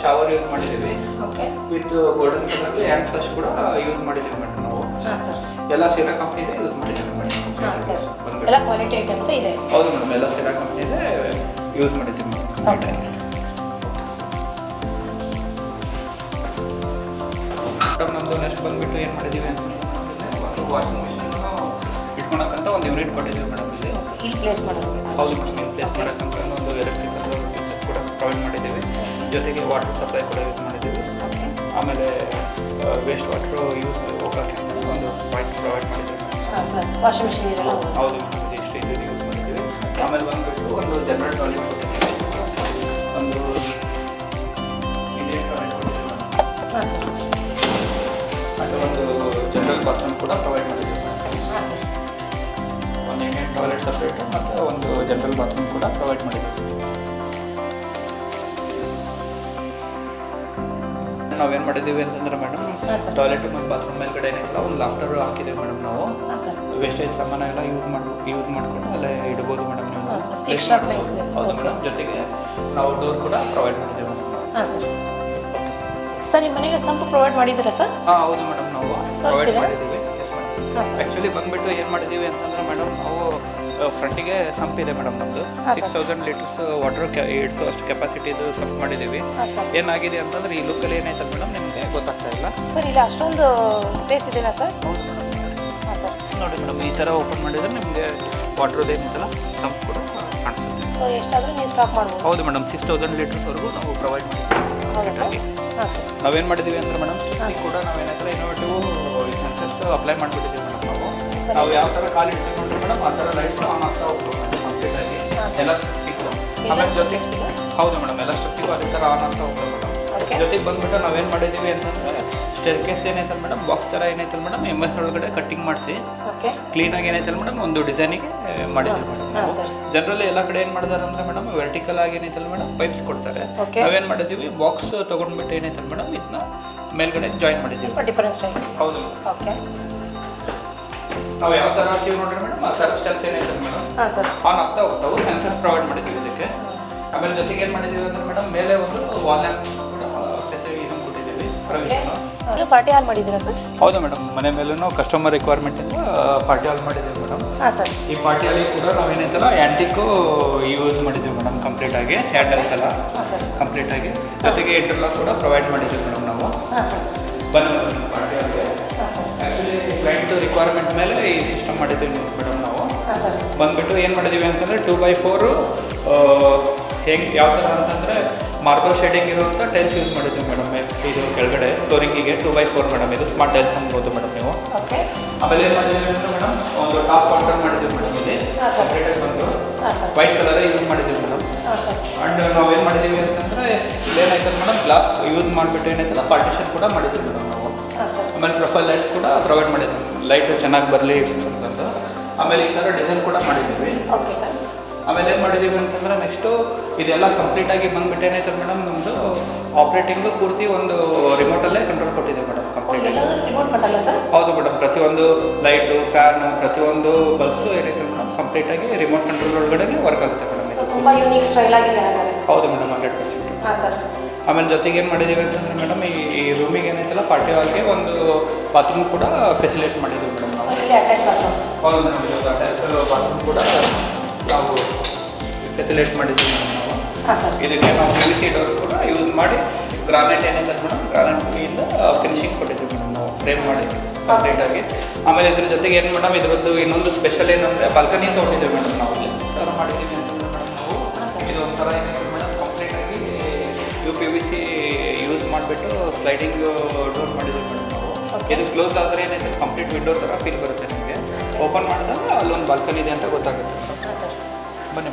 ಶವರ್ ಯೂಸ್ ಮಾಡಿದ್ದೀವಿ. ಓಕೆ ವಿತ್ ಗೋಲ್ಡನ್ ಕಲರ್ದು ಹ್ಯಾಂಡ್ ಫ್ಲಶ್ ಕೂಡ ಯೂಸ್ ಮಾಡಿದ್ದೀವಿ ಮೇಡಮ್ ನಾವು. ಹಾಂ ಸರ್. ಎಲ್ಲ ಸೀರಾ ಕಂಪ್ನಿದೇ ಯೂಸ್ ಮಾಡಿದ್ದೀವಿ ಮೇಡಮ್. ಹಾಂ ಸರ್. ಎಲ್ಲ ಕ್ವಾಲಿಟಿ ಐಟಮ್ಸೇ ಇದೆ. ಹೌದು ಮೇಡಮ್, ಎಲ್ಲ ಸೀರಾ ಕಂಪ್ನಿದೇ ಯೂಸ್ ಮಾಡಿದ್ದೀವಿ ಓಕೆ. ಮೇಡಮ್ ನಮ್ಮದು ನೆಕ್ಸ್ಟ್ ಬಂದುಬಿಟ್ಟು ಏನು ಮಾಡಿದ್ದೀವಿ ಅಂತಂದರೆ ಒಂದು ವಾಷಿಂಗ್ ಮಿಷಿನ್ ಇಟ್ಕೊಳಕ್ಕಂತ ಒಂದು ಯೂನಿಟ್ ಕೊಟ್ಟಿದ್ದೀವಿ ಮೇಡಮ್ ಇಲ್ಲಿ. ಇಲ್ಲಿ ಪ್ಲೇಸ್ ಮಾಡೋದು. ಹೌದು ಮೇಡಮ್, ಇಲ್ಲಿ ಪ್ಲೇಸ್ ಮಾಡೋಕ್ಕಂತ ಒಂದು ಎಲೆಕ್ಟ್ರಿಕಲ್ ಫೀಚರ್ಸ್ ಕೂಡ ಪ್ರೊವೈಡ್ ಮಾಡಿದ್ದೀವಿ. ಜೊತೆಗೆ ವಾಟರ್ ಸಪ್ಲೈ ಕೂಡ ಯೂಸ್ ಮಾಡಿದ್ದೀವಿ. ಆಮೇಲೆ ವೇಸ್ಟ್ ವಾಟ್ರು ಯೂಸ್ ಹೋಗೋಕ್ಕೆ ಒಂದು ಪಾಯಿಂಟ್ ಪ್ರೊವೈಡ್ ಮಾಡಿದ್ದೀವಿ. ಹಾಂ ಸರ್. ವಾಷಿಂಗ್ ಮಿಷಿನ್ ಇರಲ್ಲ. ಹೌದು ಮೇಡಮ್, ಇಷ್ಟು ಇದು ಯೂಸ್ ಮಾಡಿದ್ದೀವಿ. ಆಮೇಲೆ ಬಂದುಬಿಟ್ಟು ಒಂದು ಜನರಲ್ ಟಾಯ್ಲೆಟ್ ಕೊಟ್ಟಿದ್ದೀವಿ, ಒಂದು ಇಂಡಿಯನ್ ಟಾಯ್ಲೆಟ್ ಕೊಟ್ಟಿದ್ದೀವಿ ಮೇಡಮ್. ಹಾಂ ಸರ್. ಮತ್ತು ಒಂದು ಜನರಲ್ ಬಾತ್ರೂಮ್ ಕೂಡ ಪ್ರೊವೈಡ್ ಮಾಡಿದ್ದೀವಿ ಮೇಡಮ್. ಹಾಂ ಸರ್. ಒಂದು ಇಂಡಿಯನ್ ಟಾಯ್ಲೆಟ್ ಸಪ್ರೇಟು ಮತ್ತು ಒಂದು ಜನರಲ್ ಬಾತ್ರೂಮ್ ಕೂಡ ಪ್ರೊವೈಡ್ ಮಾಡಿದ್ದೀವಿ. ನಾವೇನು ಮಾಡಿದ್ದೀವಿ ಅಂತಂದ್ರೆ ಮೇಡಮ್, ಹಾಂ ಸರ್. ಟಾಯ್ಲೆಟ್ ಮತ್ತು ಬಾತ್ರೂಮ್ ಮೇಲ್ಗಡೆ ಏನಿಲ್ಲ ಒಂದು ಲಾಫ್ಟರ್ ಹಾಕಿದ್ದೀವಿ ಮೇಡಮ್ ನಾವು. ಹಾಂ ಸರ್. ವೇಸ್ಟೇಜ್ ಸಾಮಾನು ಎಲ್ಲ ಯೂಸ್ ಮಾಡ್ಕೊಂಡು ಅಲ್ಲೇ ಇಡ್ಬೋದು ಮೇಡಮ್ ನೀವು. ಹಾಂ ಸರ್. ಎಕ್ಸ್ಟ್ರಾ ಪ್ಲೇಸ್ ಇದೆ. ಹೌದು ಮೇಡಮ್, ಜೊತೆಗೆ ನಾವು ಡೋರ್ ಕೂಡ ಪ್ರೊವೈಡ್ ಮಾಡಿದ್ದೀವಿ ಮೇಡಮ್. ಹಾಂ ಸರ್. ಸರ್ ನಿಮ್ಮ ಮನೆಗೆ ಸಂಪು ಪ್ರೊವೈಡ್ ಮಾಡಿದ್ದೀರಾ ಸರ್? ಹಾಂ ಹೌದು ಮೇಡಮ್, ನಾವು ಪ್ರೊವೈಡ್ ತೋರಿಸ್ತೀರಾ? ಮಾಡಿದ್ದೀವಿ. ಹಾಂ ಸರ್. ಆ್ಯಕ್ಚುಲಿ ಬಂದುಬಿಟ್ಟು ಏನು ಮಾಡಿದ್ದೀವಿ ಅಂತಂದ್ರೆ ಮೇಡಮ್, ನಾವು ಫ್ರಂಟಿಗೆ ಸಂಪ್ ಇದೆ ಮೇಡಮ್ ನಮ್ಮದು. ಹಾಂ ಸರ್. 6000 ಲೀಟರ್ಸ್ ವಾಟರ್ ಇಡ್ಸೋ ಅಷ್ಟು ಕೆಪಾಸಿಟಿದು ಸಂಪ್ ಮಾಡಿದ್ದೀವಿ. ಹಾಂ ಸರ್. ಏನಾಗಿದೆ ಅಂತಂದ್ರೆ ಈ ಲುಕ್ಕಲ್ಲಿ ಏನಾಯ್ತಲ್ಲ ಮೇಡಮ್ ನಿಮಗೆ ಗೊತ್ತಾಗ್ತಾ ಇಲ್ಲ. ಸರ್ ಇಲ್ಲಿ ಅಷ್ಟೊಂದು ಸ್ಪೇಸ್ ಇದೆಯಾ ಸರ್? ಹೌದು ಮೇಡಮ್. ಹಾಂ ಸರ್. ನೋಡಿ ಮೇಡಮ್, ಈ ಥರ ಓಪನ್ ಮಾಡಿದರೆ ನಿಮಗೆ ವಾಟ್ರದ್ದು ಏನಿತ್ತಲ್ಲ ಸಂಪ್ ಕೂಡ ಕಾಣಿಸುತ್ತೆ. ಸೊ ಎಷ್ಟಾದರೂ ನೀವು ಸ್ಟಾಕ್ ಮಾಡ್ಬೋದು? ಹೌದು ಮೇಡಮ್, 6000 ಲೀಟರ್ಸ್ವರೆಗೂ ನಾವು ಪ್ರೊವೈಡ್ ಮಾಡಿದ್ದೀವಿ. ಹೌದಾ ಸರ್? ಹಾಂ ಸರ್. ನಾವೇನು ಮಾಡಿದ್ದೀವಿ ಅಂದರೆ ಮೇಡಮ್, ಹಾಂ ಈ ಕೂಡ ನಾವೇನಾದ್ರೆ ಇನೋವೇಟಿವ್ ಸೆನ್ಸರ್ಸ್ ಅಪ್ಲೈ ಮಾಡಿಬಿಟ್ಟಿದ್ದೀವಿ ಮೇಡಮ್ ನಾವು. ಸರಿ. ನಾವು ಯಾವ ಥರ ಕಾಲು ಇಡ್ತೀವಿ ನೋಡಿದ್ರೆ ಮೇಡಮ್ ಆ ಥರ ಲೈಟ್ಸ್ ಆನ್ ಆಗ್ತಾ ಹೋಗ್ಬೋದು ಮೇಡಮ್ ಕಂಪ್ಲೀಟಾಗಿ. ಹಾಂ ಸರ್. ಎಲ್ಲ ಸ್ಟೆಪ್ಸಿಗೂ ಎಲ್ಲ ಆಮೇಲೆ ಜೊತೆ steps ಇದೆ? ಹೌದು ಮೇಡಮ್, ಎಲ್ಲ ಸ್ಟೆಪ್ಸಿಗೂ ಅದೇ ಥರ ಆನ್ ಆಗ್ತಾ ಹೋಗ್ಬೋದು ಮೇಡಮ್. ಓಕೆ. ಜೊತೆಗೆ ಬಂದುಬಿಟ್ಟು ನಾವೇನು ಮಾಡಿದ್ದೀವಿ ಅಂತಂದರೆ ಸ್ಟೇರ್ಕೇಸ್ ಏನೈತಲ್ಲ ಮೇಡಮ್, ಬಾಕ್ಸ್ ಥರ ಏನೈತಲ್ಲ ಮೇಡಮ್, MS ಒಳಗಡೆ ಕಟ್ಟಿಂಗ್ ಮಾಡಿಸಿ ಓಕೆ. ಕ್ಲೀನಾಗಿ ಏನೈತಲ್ಲ ಮೇಡಮ್ ಒಂದು ಡಿಸೈನಿಗೆ ಮಾಡಿದ್ದೀವಿ ಮೇಡಮ್. ಹಾಂ ಸರ್. ಜನರಲಿ ಎಲ್ಲ ಕಡೆ ಏನು ಮಾಡಿದಾರೆ ಅಂದರೆ ಮೇಡಮ್, ವರ್ಟಿಕಲ್ ಆಗಿ ಏನೈತಲ್ಲ ಮೇಡಮ್ ಪೈಪ್ಸ್ ಕೊಡ್ತಾರೆ. ಓಕೆ. ನಾವೇನು ಮಾಡಿದ್ದೀವಿ, ಬಾಕ್ಸ್ ತೊಗೊಂಡ್ಬಿಟ್ಟು ಏನೈತಲ್ಲ ಮೇಡಮ್ ಇದನ್ನ ಮೇಲ್ಗಡೆ ಜಾಯಿನ್ ಮಾಡಿದ್ದೀವಿ. ಸ್ವಲ್ಪ ಡಿಫರೆನ್ಸ್ ಟೈಪ್. ಹೌದು, ಓಕೆ. ನಾವು ಯಾವ ಥರ ಹಾಕ್ತೀವಿ ನೋಡ್ರಿ ಮೇಡಮ್, ಆ ಥರ ಸ್ಟೆಪ್ಸ್ ಏನೈತಲ್ಲ ಮೇಡಮ್ ಹಾಂ ಸರ್. ಆನ್ ಆಗ್ತಾ ಹೋಗ್ತಾವೆ. ಸೆನ್ಸರ್ ಪ್ರೊವೈಡ್ ಮಾಡಿದ್ದೀವಿ ಇದಕ್ಕೆ. ಆಮೇಲೆ ಜೊತೆಗೆ ಏನು ಮಾಡಿದ್ದೀವಿ ಅಂದರೆ ಮೇಡಮ್, ಮೇಲೆ ಒಂದು ವಾಲ್ ಲ್ಯಾಂಪ್ ಕೂಡ ಫೆಸಿಲಿಟಿ ಕೊಟ್ಟಿದ್ದೀವಿ, ಪ್ರೊವಿಷನು. ಪಾರ್ಟಿ ಹಾಲ್ ಮಾಡಿದ್ದೀರಾ ಸರ್? ಹೌದು ಮೇಡಮ್, ಮನೆ ಮೇಲೂ ಕಸ್ಟಮರ್ ರಿಕ್ವೈರ್ಮೆಂಟಿಂದ ಪಾರ್ಟಿ ಹಾಲ್ ಮಾಡಿದ್ದೀವಿ ಮೇಡಮ್. ಹಾಂ ಸರ್. ಈ ಪಾರ್ಟಿ ಹಾಲಿಗೆ ಕೂಡ ನಾವೇನೈತಲ್ಲ ಆ್ಯಂಟಿಕ್ಕು ಯೂಸ್ ಮಾಡಿದ್ದೀವಿ ಮೇಡಮ್ ಕಂಪ್ಲೀಟಾಗಿ. ಹ್ಯಾಂಡಲ್ಸ್ ಎಲ್ಲ ಹಾಂ ಸರ್. ಕಂಪ್ಲೀಟಾಗಿ, ಜೊತೆಗೆ ಇಂಟರ್ಲಾಕ್ ಕೂಡ ಪ್ರೊವೈಡ್ ಮಾಡಿದ್ದೀವಿ ಮೇಡಮ್ ನಾವು. ಹಾಂ ಸರ್. ಬನ್ನಿ ಮೇಡಮ್ ಪಾರ್ಟಿ ಹಾಲ್ಗೆ. ಹಾಂ ಸರ್. ಆ್ಯಕ್ಚುಲಿ ಕ್ಲೈಂಟ್ ರಿಕ್ವೈರ್ಮೆಂಟ್ ಮೇಲೆ ಈ ಸಿಸ್ಟಮ್ ಮಾಡಿದ್ದೀವಿ ಮೇಡಮ್ ನಾವು. ಹಾಂ ಸರ್. ಬಂದುಬಿಟ್ಟು ಏನು ಮಾಡಿದ್ದೀವಿ ಅಂತಂದರೆ 2x4 ಹೆಂಗೆ ಯಾವ ಥರ ಅಂತಂದರೆ ಮಾರ್ಬಲ್ ಶೇಡಿಂಗ್ ಇರುವಂಥ ಟೈಲ್ಸ್ ಯೂಸ್ ಮಾಡಿದ್ದೀವಿ ಮೇಡಮ್. ಇದು ಕೆಳಗಡೆ ಫ್ಲೋರಿಂಗಿಗೆ 2x4 ಮೇಡಮ್, ಇದು ಸ್ಮಾರ್ಟ್ ಟೈಲ್ಸ್ ಅನ್ಬೋದು ಮೇಡಮ್ ನೀವು. ಓಕೆ. ಆಮೇಲೆ ಏನು ಮಾಡಿದ್ದೀವಿ ಅಂದರೆ ಮೇಡಮ್, ಒಂದು ಟಾಪ್ ಕೌಂಟರ್ ಮಾಡಿದ್ದೀವಿ ಮೇಡಮ್ ಇಲ್ಲಿ. ಹಾಂ ಸರ್. ಸಪ್ರೇಟಾಗಿ ಬಂದು ಹಾಂ ಸರ್. ವೈಟ್ ಕಲರೇ ಯೂಸ್ ಮಾಡಿದ್ದೀವಿ ಮೇಡಮ್. ಹಾಂ ಸರ್. ಆ್ಯಂಡ್ ನಾವೇನು ಮಾಡಿದ್ದೀವಿ ಅಂತಂದರೆ ಇಲ್ಲೇನಾಯ್ತಲ್ಲ ಮೇಡಮ್, ಗ್ಲಾಸ್ ಯೂಸ್ ಮಾಡಿಬಿಟ್ಟು ಏನಾಯ್ತಲ್ಲ ಪಾರ್ಟಿಷನ್ ಕೂಡ ಮಾಡಿದ್ದೀವಿ ಮೇಡಮ್ ನಾವು. ಹಾಂ ಸರ್. ಆಮೇಲೆ ಪ್ರೊಫೈಲ್ ಲೈಟ್ಸ್ ಕೂಡ ಪ್ರೊವೈಡ್ ಮಾಡಿದ್ದೀವಿ, ಲೈಟು ಚೆನ್ನಾಗಿ ಬರಲಿ ಅಂತಂದು. ಆಮೇಲೆ ಈ ಥರ ಡಿಸೈನ್ ಕೂಡ ಮಾಡಿದ್ದೀವಿ. Okay sir. ಆಮೇಲೆ ಏನು ಮಾಡಿದ್ದೀವಿ ಅಂತಂದ್ರೆ ನೆಕ್ಸ್ಟು ಇದೆಲ್ಲ ಕಂಪ್ಲೀಟಾಗಿ ಬಂದುಬಿಟ್ಟು ಏನಾಯ್ತಲ್ಲ ಮೇಡಮ್, ನಮ್ಮದು ಆಪ್ರೇಟಿಂಗು ಪೂರ್ತಿ ಒಂದು ರಿಮೋಟಲ್ಲೇ ಕಂಟ್ರೋಲ್ ಕೊಟ್ಟಿದ್ದೀವಿ ಮೇಡಮ್ ಕಂಪ್ಲೀಟಾಗಿ. ಎಲ್ಲಾದರೂ ರಿಮೋಟ್ ಮಾಡಲ್ಲ ಸರ್? ಹೌದು ಮೇಡಮ್, ಪ್ರತಿಯೊಂದು ಲೈಟು ಫ್ಯಾನು ಪ್ರತಿಯೊಂದು ಬಲ್ಬ್ಸು ಏನೈತೆ ಮೇಡಮ್ ಕಂಪ್ಲೀಟಾಗಿ ರಿಮೋಟ್ ಕಂಟ್ರೋಲ್ ಒಳಗಡೆ ವರ್ಕ್ ಆಗುತ್ತೆ ಮೇಡಮ್. ಸೊ ತುಂಬ ಯೂನಿಕ್ ಸ್ಟೈಲ್ ಆಗಿದೆ ಹಾಗಾದ್ರೆ. ಹೌದು ಮೇಡಮ್, 100%. ಹಾಂ ಸರ್. ಆಮೇಲೆ ಜೊತೆಗೆ ಏನು ಮಾಡಿದ್ದೀವಿ ಅಂತಂದರೆ ಮೇಡಮ್, ಈ ರೂಮಿಗೆ ಏನೈತಲ್ಲ ಪಾರ್ಟಿ ಹಾಲ್ಗೆ ಒಂದು ಬಾತ್ರೂಮ್ ಕೂಡ ಫೆಸಿಲಿಟಿ ಮಾಡಿದ್ದೀವಿ ಮೇಡಮ್ ಸೊ ನಾವು. ಇಲ್ಲಿ ಅಟ್ಯಾಚ್ ಬಾತ್ರೂಮ್. ಹೌದು ಮೇಡಮ್, ಇದು ಅಟ್ಯಾಚ್ ಬಾತ್ರೂಮ್ ಕೂಡ ನಾವು ಫೆಸಿಲಿಟಿ ಮಾಡಿದ್ದೀವಿ ಮೇಡಮ್ ನಾವು. ಹಾಂ ಸರ್. ಇದಕ್ಕೆ ನಾವು PVC ಡೋರ್ಸ್ ಕೂಡ ಯೂಸ್ ಮಾಡಿ ಗ್ರಾನೈಟ್ ಏನಿದೆ ಮೇಡಮ್, ಗ್ರಾನೈಟಿಂದ ಫಿನಿಶಿಂಗ್ ಕೊಟ್ಟಿದ್ದೀವಿ ಮೇಡಮ್ ನಾವು ಫ್ರೇಮ್ ಮಾಡಿ ಕಂಪ್ಲೀಟಾಗಿ. ಆಮೇಲೆ ಇದ್ರ ಜೊತೆಗೆ ಏನು ಮೇಡಮ್, ಇದರದ್ದು ಇನ್ನೊಂದು ಸ್ಪೆಷಲ್ ಏನಂದರೆ ಬಾಲ್ಕನಿ ತೊಗೊಂಡಿದ್ದೀವಿ ಮೇಡಮ್ ನಾವು ಇಲ್ಲಿ. ಥರ ಮಾಡಿದ್ದೀವಿ ಅಂತಂದರೆ ಮೇಡಮ್ ನಾವು, ಇದು ಒಂಥರ ಏನಿದೆ ಮೇಡಮ್ ಕಂಪ್ಲೀಟಾಗಿ PVC ಯೂಸ್ ಮಾಡಿಬಿಟ್ಟು ಸ್ಲೈಡಿಂಗ್ ಡೋರ್ ಮಾಡಿದ್ದೀವಿ ಮೇಡಮ್ ನಾವು. ಇದು ಕ್ಲೋಸ್ ಆದರೆ ಏನೈತೆ ಕಂಪ್ಲೀಟ್ ವಿಂಡೋ ಥರ ಫೀಲ್ ಬರುತ್ತೆ ನಿಮಗೆ. ಓಪನ್ ಮಾಡಿದಾಗ ಅಲ್ಲೊಂದು ಬಾಲ್ಕನಿ ಇದೆ ಅಂತ ಗೊತ್ತಾಗುತ್ತೆ ಮೇಡಮ್. ಹಾಂ ಸರ್. ಬನ್ನಿ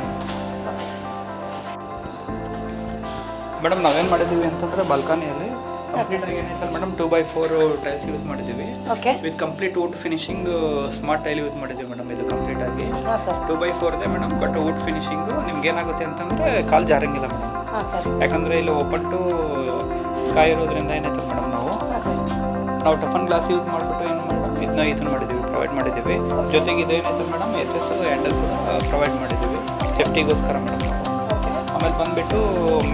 ಮೇಡಮ್, ನಾವೇನು ಮಾಡಿದ್ದೀವಿ ಅಂತಂದರೆ ಬಾಲ್ಕನಿಯಲ್ಲಿ ಕಂಪ್ಲೀಟಾಗಿ ಏನೈತೆ ಮೇಡಮ್ 2x4 ಟೈಲ್ಸ್ ಯೂಸ್ ಮಾಡಿದ್ದೀವಿ. Okay. With complete wood finishing smart tile use ಮಾಡಿದ್ದೀವಿ ಮೇಡಮ್. ಇದು ಕಂಪ್ಲೀಟಾಗಿ ಹಾಂ ಸರ್. 2x4 ಇದೆ ಮೇಡಮ್, ಬಟ್ ವುಡ್ ಫಿನಿಶಿಂಗು ನಿಮ್ಗೆ ಏನಾಗುತ್ತೆ ಅಂತಂದರೆ ಕಾಲು ಜಾರಂಗಿಲ್ಲ ಮೇಡಮ್. ಹಾಂ ಸರ್. ಯಾಕಂದರೆ ಇಲ್ಲಿ ಓಪನ್ ಟು ಸ್ಕೈ ಇರೋದ್ರಿಂದ ಏನೈತೆ ಮೇಡಮ್ ಹಾಂ ಸರ್. ನಾವು ಟಫನ್ ಗ್ಲಾಸ್ ಯೂಸ್ ಮಾಡಿಬಿಟ್ಟು ಏನು ಮೇಡಮ್ ಇದನ್ನ ಮಾಡಿದ್ದೀವಿ, ಪ್ರೊವೈಡ್ ಮಾಡಿದ್ದೀವಿ. ಜೊತೆಗೆ ಇದೇನೈತೆ ಮೇಡಮ್ SS ಹ್ಯಾಂಡಲ್ ಕೂಡ ಪ್ರೊವೈಡ್ ಮಾಡಿದ್ದೀವಿ ಸೇಫ್ಟಿಗೋಸ್ಕರ ಮೇಡಮ್. ಆಮೇಲೆ ಬಂದುಬಿಟ್ಟು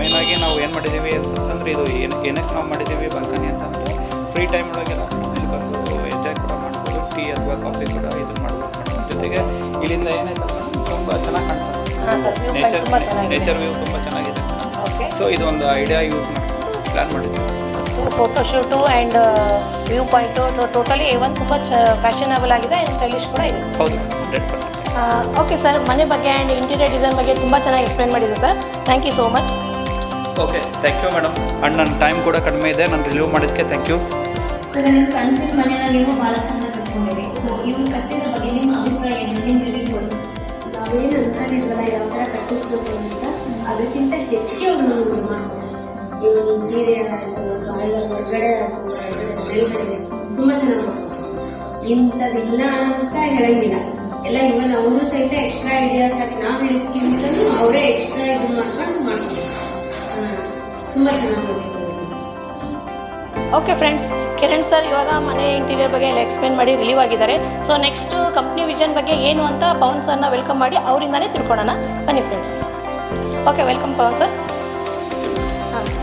ಮೇನಾಗಿ ನಾವು ಏನು ಮಾಡಿದ್ದೀವಿ ಅಂತಂದ್ರೆ ಇದು ಏನಕ್ಕೆ ನಾವು ಮಾಡಿದ್ದೀವಿ ಬಾಲ್ಕನಿ ಅಂತಂದರೆ ಫ್ರೀ ಟೈಮ್ ಒಳಗೆಲ್ಲ ಇಲ್ಲಿ ಬಂದು ಎಂಜಾಯ್ ಕೂಡ ಮಾಡ್ಬೋದು, ಟೀ ಅಥವಾ ಕಾಫಿ ಕೂಡ ಇದನ್ನು ಮಾಡ್ಬೋದು ಮೇಡಮ್. ಜೊತೆಗೆ ಇಲ್ಲಿಂದ ಏನಾಯ್ತು ತುಂಬ ಚೆನ್ನಾಗಿ ಕಾಣ್ತದೆ, ನೇಚರ್ ವ್ಯೂ ತುಂಬ ಚೆನ್ನಾಗಿದೆ ಮೇಡಮ್. ಸೊ ಇದೊಂದು ಐಡಿಯಾ ಯೂಸ್ ಮಾಡಿ ಪ್ಲ್ಯಾನ್ ಮಾಡಿದ್ದೀವಿ. So photoshoot and view point totally even ತುಂಬ ಫ್ಯಾಷನಬಲ್ ಆಗಿದೆ ಆ್ಯಂಡ್ ಸ್ಟೈಲಿಶ್ ಕೂಡ ಇದೆ. ಹೌದು 100%. ಓಕೆ ಸರ್, ಮನೆ ಬಗ್ಗೆ ಆ್ಯಂಡ್ ಇಂಟೀರಿಯರ್ ಡಿಸೈನ್ ಬಗ್ಗೆ ತುಂಬ ಚೆನ್ನಾಗಿ ಎಕ್ಸ್ಪ್ಲೇನ್ ಮಾಡಿದೆ sir. Thank you so much. Okay, thank you madam. And ನನ್ನ ಟೈಮ್ ಕೂಡ ಕಡಿಮೆ ಇದೆ, ನಾನು ರಿಲೀವ್ ಮಾಡಿದ್ದಕ್ಕೆ ಥ್ಯಾಂಕ್ ಯು. ಸೊ ನಿಮ್ಮ ಕನಸಿನ ಮನೆನ ನೀವು ಭಾಳ ಚಂದ ಕಟ್ಕೊಂಡಿರಿ. ಸೊ ಇವ್ರು ಕಟ್ಟಿರೋ ಬಗ್ಗೆ ನಿಮ್ಮ ಅಭಿಪ್ರಾಯ ಏನು? ನಿಮ್ಮ ರಿವ್ಯೂ ಕೊಡಿ. ನಾವೇನು ಅನ್ಕೊಂಡಿದ್ವಲ್ಲ ಯಾವ ಥರ ಕಟ್ಟಿಸ್ಬೇಕು ಅಂತ ಅದಕ್ಕಿಂತ ಹೆಚ್ಚಿಗೆ ಅವ್ರು ಮಾಡ್ತಾರೆ. ಇವನ್ ಇಂಟೀರಿಯರ್ ಆಯಿತು, ಹೊರಗಡೆ ಆಯಿತು, ಮೇಲ್ಗಡೆ ತುಂಬ ಚೆನ್ನಾಗಿ ಮಾಡ್ತಾರೆ. ಇಂಥದ್ದಿಲ್ಲ ಅಂತ ಹೇಳಂಗಿಲ್ಲ. ಎಲ್ಲ ಇವನ್ ಅವರು ಸಹಿತ ಎಕ್ಸ್ಟ್ರಾ ಐಡಿಯಾಸ್ ಆಗಿ ನಾವು ಹೇಳಿದ್ಕಿಂತಲೂ ಅವರೇ ಎಕ್ಸ್ಟ್ರಾ ಇದು ಮಾಡ್ಕೊಂಡು ಮಾಡ್ತಾರೆ. ತುಂಬ ಚೆನ್ನಾಗಿ ಮಾಡ್ತಾರೆ. ಓಕೆ ಫ್ರೆಂಡ್ಸ್, ಕಿರಣ್ ಸರ್ ಇವಾಗ ಮನೆ ಇಂಟೀರಿಯರ್ ಬಗ್ಗೆ ಎಲ್ಲ ಎಕ್ಸ್ಪ್ಲೇನ್ ಮಾಡಿ ರಿಲೀವ್ ಆಗಿದ್ದಾರೆ. ಸೊ ನೆಕ್ಸ್ಟು ಕಂಪ್ನಿ ವಿಷನ್ ಬಗ್ಗೆ ಏನು ಅಂತ ಪವನ್ ಸರ್ನ ವೆಲ್ಕಮ್ ಮಾಡಿ ಅವರಿಂದನೇ ತಿಳ್ಕೊಳ್ಳೋಣ. ಬನ್ನಿ friends. Okay, welcome Pavan sir.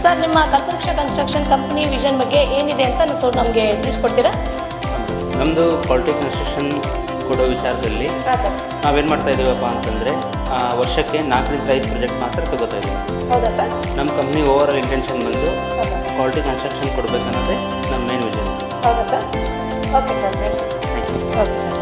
Sir, ನಿಮ್ಮ ಕಲ್ಪವೃಕ್ಷ ಕನ್ಸ್ಟ್ರಕ್ಷನ್ ಕಂಪ್ನಿ ವಿಷನ್ ಬಗ್ಗೆ ಏನಿದೆ ಅಂತ ನಮಗೆ ತಿಳಿಸ್ಕೊಡ್ತೀರಾ? ನಮ್ಮದು ಕ್ವಾಲಿಟಿ ಕನ್ಸ್ಟ್ರಕ್ಷನ್ ಕೊಡೋ ವಿಚಾರದಲ್ಲಿ ಹಾಂ ಸರ್. ನಾವೇನು ಮಾಡ್ತಾ ಇದ್ದೀವಪ್ಪ ಅಂತಂದರೆ ವರ್ಷಕ್ಕೆ 4ರಿಂದ 5 ಪ್ರಾಜೆಕ್ಟ್ ಮಾತ್ರ ತಗೋತಾ ಇದ್ದೀವಿ. ಹೌದಾ ಸರ್? ನಮ್ಮ ಕಂಪ್ನಿ ಓವರ್ ಆಲ್ ಇಂಟೆನ್ಷನ್ ಬಂದು ಕ್ವಾಲಿಟಿ ಕನ್ಸ್ಟ್ರಕ್ಷನ್ ಕೊಡಬೇಕನ್ನೋದೇ ನಮ್ಮ ಮೇನ್ ವಿಷನ್. ಹೌದಾ sir? Okay sir, thank you sir. Okay sir.